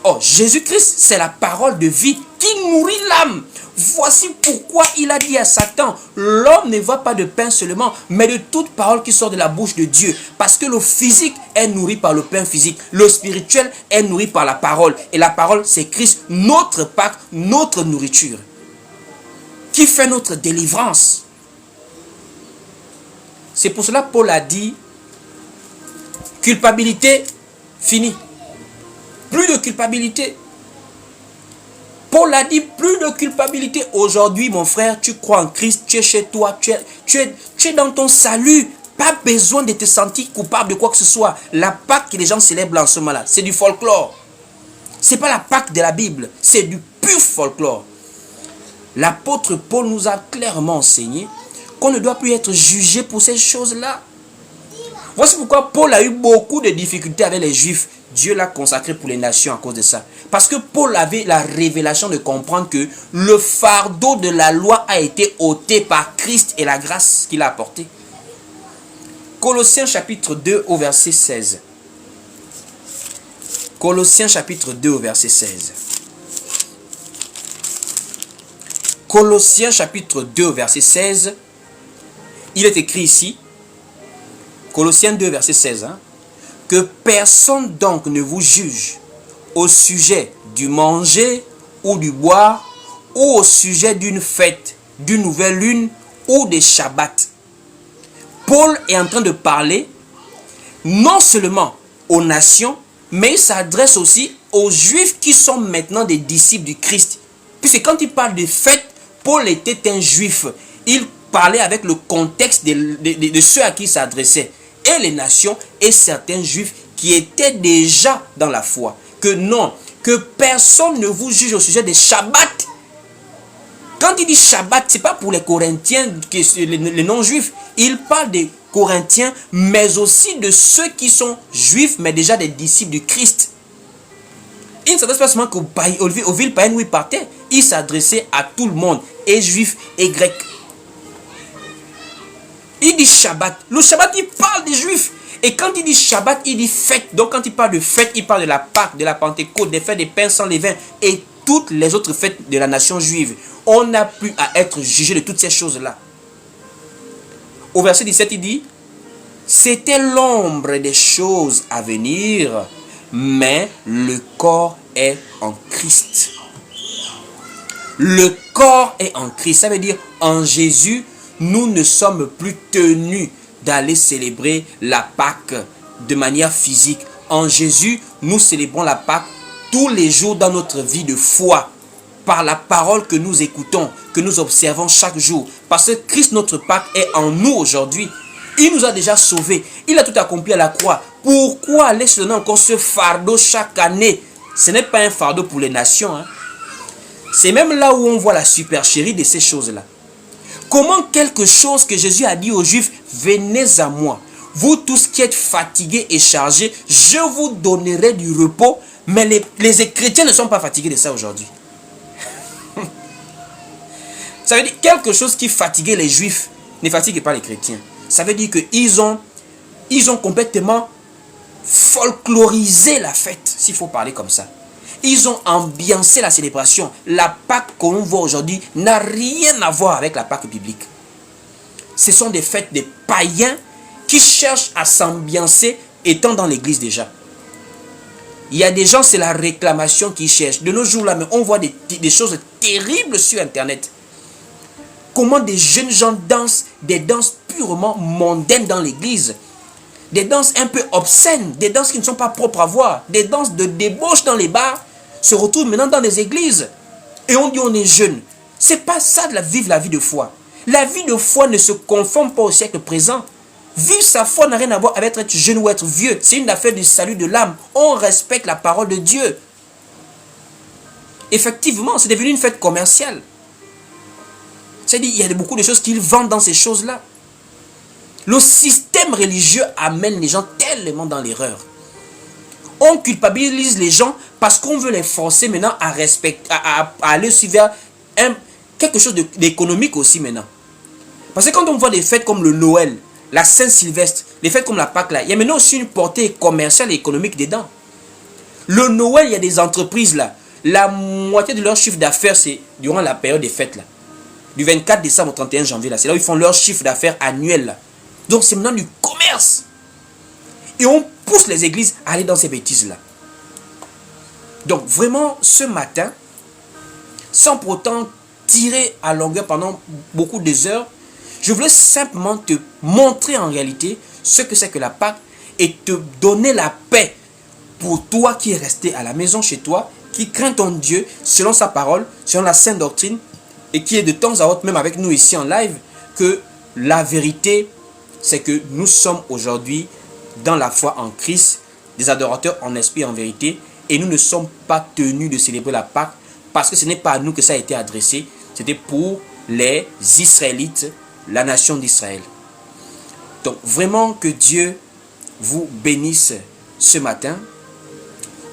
Oh, Jésus-Christ, c'est la parole de vie qui nourrit l'âme. Voici pourquoi il a dit à Satan, l'homme ne va pas de pain seulement, mais de toute parole qui sort de la bouche de Dieu. Parce que le physique est nourri par le pain physique, le spirituel est nourri par la parole. Et la parole, c'est Christ, notre Pâque, notre nourriture, qui fait notre délivrance. C'est pour cela que Paul a dit, culpabilité, fini. Plus de culpabilité. Paul a dit, plus de culpabilité. Aujourd'hui, mon frère, tu crois en Christ, tu es chez toi, tu es dans ton salut. Pas besoin de te sentir coupable de quoi que ce soit. La Pâque que les gens célèbrent en ce moment-là, c'est du folklore. Ce n'est pas la Pâque de la Bible, c'est du pur folklore. L'apôtre Paul nous a clairement enseigné qu'on ne doit plus être jugé pour ces choses-là. Voici pourquoi Paul a eu beaucoup de difficultés avec les Juifs. Dieu l'a consacré pour les nations à cause de ça. Parce que Paul avait la révélation de comprendre que le fardeau de la loi a été ôté par Christ et la grâce qu'il a apportée. Colossiens chapitre 2 au verset 16. Colossiens chapitre 2 au verset 16. Colossiens chapitre 2 au verset 16. Il est écrit ici. Colossiens 2 verset 16. Que personne donc ne vous juge au sujet du manger ou du boire ou au sujet d'une fête, d'une nouvelle lune ou des Shabbats. Paul est en train de parler non seulement aux nations, mais il s'adresse aussi aux Juifs qui sont maintenant des disciples du Christ. Puisque quand il parle de fête, Paul était un Juif. Il parlait avec le contexte de ceux à qui il s'adressait. Et les nations et certains Juifs qui étaient déjà dans la foi. Que non, que personne ne vous juge au sujet des Shabbats. Quand il dit Shabbat, ce n'est pas pour les Corinthiens, les non-juifs. Il parle des Corinthiens, mais aussi de ceux qui sont juifs, mais déjà des disciples du Christ. Il ne s'adresse pas seulement aux villes païennes où il partait. Il s'adressait à tout le monde, et juifs et grecs. Il dit Shabbat. Le Shabbat, il parle des Juifs. Et quand il dit Shabbat, il dit fête. Donc quand il parle de fête, il parle de la Pâque, de la Pentecôte, des fêtes des pains sans levain et toutes les autres fêtes de la nation juive. On n'a plus à être jugé de toutes ces choses-là. Au verset 17, il dit, c'était l'ombre des choses à venir, mais le corps est en Christ. Le corps est en Christ. Ça veut dire, en Jésus, nous ne sommes plus tenus d'aller célébrer la Pâque de manière physique. En Jésus, nous célébrons la Pâque tous les jours dans notre vie de foi, par la parole que nous écoutons, que nous observons chaque jour. Parce que Christ, notre Pâque, est en nous aujourd'hui. Il nous a déjà sauvés. Il a tout accompli à la croix. Pourquoi aller se donner encore ce fardeau chaque année? Ce n'est pas un fardeau pour les nations. C'est même là où on voit la supercherie de ces choses-là. Comment quelque chose que Jésus a dit aux Juifs, venez à moi, vous tous qui êtes fatigués et chargés, je vous donnerai du repos, mais les chrétiens ne sont pas fatigués de ça aujourd'hui. Ça veut dire quelque chose qui fatiguait les Juifs ne fatigue pas les chrétiens. Ça veut dire qu'ils ont complètement folklorisé la fête, s'il faut parler comme ça. Ils ont ambiancé la célébration. La Pâque qu'on voit aujourd'hui n'a rien à voir avec la Pâque biblique. Ce sont des fêtes des païens qui cherchent à s'ambiancer étant dans l'église déjà. Il y a des gens, c'est la réclamation qu'ils cherchent. De nos jours là, mais on voit des choses terribles sur Internet. Comment des jeunes gens dansent des danses purement mondaines dans l'église. Des danses un peu obscènes, des danses qui ne sont pas propres à voir, des danses de débauche dans les bars, se retrouvent maintenant dans les églises. Et on dit on est jeune. C'est pas ça de vivre la vie de foi. La vie de foi ne se conforme pas au siècle présent. Vivre sa foi n'a rien à voir avec être jeune ou être vieux. C'est une affaire du salut de l'âme. On respecte la parole de Dieu. Effectivement, c'est devenu une fête commerciale. C'est-à-dire, il y a beaucoup de choses qu'ils vendent dans ces choses-là. Le système religieux amène les gens tellement dans l'erreur. On culpabilise les gens parce qu'on veut les forcer maintenant à respecter, à aller suivre quelque chose d'économique aussi maintenant. Parce que quand on voit des fêtes comme le Noël, la Saint-Sylvestre, les fêtes comme la Pâque là, il y a maintenant aussi une portée commerciale et économique dedans. Le Noël, il y a des entreprises là, la moitié de leur chiffre d'affaires c'est durant la période des fêtes là. Du 24 décembre au 31 janvier là, c'est là où ils font leur chiffre d'affaires annuel là. Donc c'est maintenant du commerce. Et on pousse les églises à aller dans ces bêtises-là. Donc vraiment, ce matin, sans pour autant tirer à longueur pendant beaucoup des heures, je voulais simplement te montrer en réalité ce que c'est que la Pâque et te donner la paix pour toi qui es resté à la maison chez toi, qui craint ton Dieu selon sa parole, selon la sainte doctrine, et qui est de temps à autre même avec nous ici en live, que la vérité, c'est que nous sommes aujourd'hui dans la foi en Christ, des adorateurs en esprit et en vérité, et nous ne sommes pas tenus de célébrer la Pâque parce que ce n'est pas à nous que ça a été adressé, c'était pour les Israélites, la nation d'Israël. Donc vraiment que Dieu vous bénisse ce matin.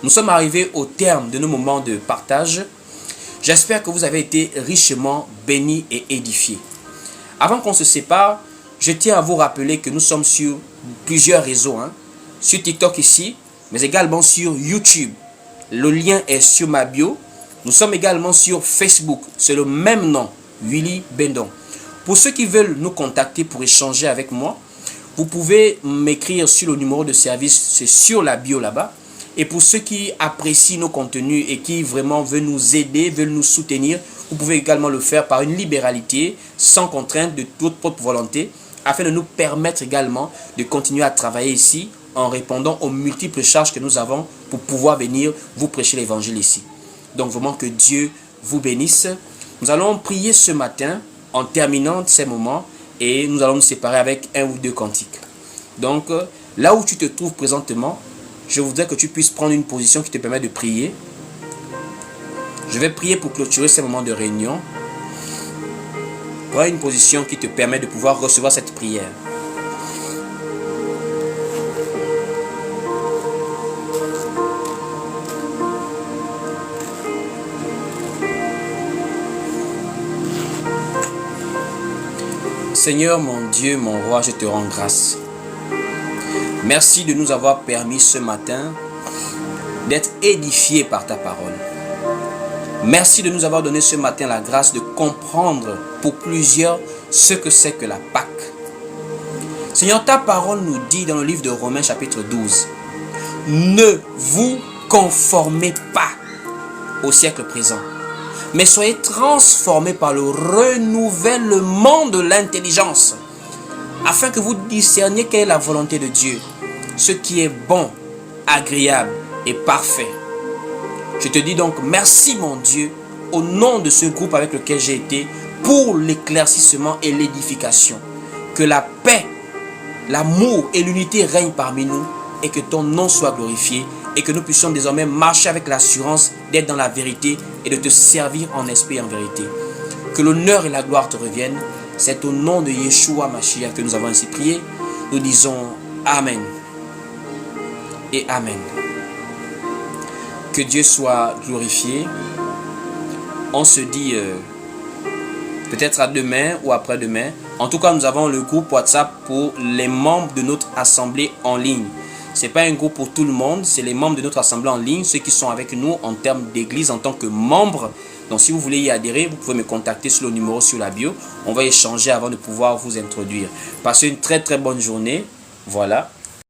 Nous sommes arrivés au terme de nos moments de partage. J'espère que vous avez été richement bénis et édifiés. Avant qu'on se sépare, je tiens à vous rappeler que nous sommes sur plusieurs réseaux. Sur TikTok ici, mais également sur YouTube. Le lien est sur ma bio. Nous sommes également sur Facebook. C'est le même nom, Willy Bendon. Pour ceux qui veulent nous contacter pour échanger avec moi, vous pouvez m'écrire sur le numéro de service, c'est sur la bio là-bas. Et pour ceux qui apprécient nos contenus et qui vraiment veulent nous aider, veulent nous soutenir, vous pouvez également le faire par une libéralité, sans contrainte de toute propre volonté, afin de nous permettre également de continuer à travailler ici en répondant aux multiples charges que nous avons pour pouvoir venir vous prêcher l'évangile ici. Donc vraiment que Dieu vous bénisse. Nous allons prier ce matin en terminant ces moments et nous allons nous séparer avec un ou deux cantiques. Donc là où tu te trouves présentement, je voudrais que tu puisses prendre une position qui te permet de prier. Je vais prier pour clôturer ces moments de réunion. Prends une position qui te permet de pouvoir recevoir cette prière. Seigneur, mon Dieu, mon roi, je te rends grâce. Merci de nous avoir permis ce matin d'être édifiés par ta parole. Merci de nous avoir donné ce matin la grâce de comprendre pour plusieurs ce que c'est que la Pâque. Seigneur, ta parole nous dit dans le livre de Romains chapitre 12, ne vous conformez pas au siècle présent, mais soyez transformés par le renouvellement de l'intelligence, afin que vous discerniez quelle est la volonté de Dieu, ce qui est bon, agréable et parfait. Je te dis donc merci mon Dieu, au nom de ce groupe avec lequel j'ai été, pour l'éclaircissement et l'édification. Que la paix, l'amour et l'unité règnent parmi nous et que ton nom soit glorifié et que nous puissions désormais marcher avec l'assurance d'être dans la vérité et de te servir en esprit et en vérité. Que l'honneur et la gloire te reviennent. C'est au nom de Yeshua Mashiach que nous avons ainsi prié. Nous disons Amen et Amen. Que Dieu soit glorifié. On se dit peut-être à demain ou après-demain. En tout cas, nous avons le groupe WhatsApp pour les membres de notre assemblée en ligne. Ce n'est pas un groupe pour tout le monde, c'est les membres de notre assemblée en ligne, ceux qui sont avec nous en termes d'église, en tant que membres. Donc si vous voulez y adhérer, vous pouvez me contacter sur le numéro sur la bio. On va échanger avant de pouvoir vous introduire. Passez une très très bonne journée. Voilà.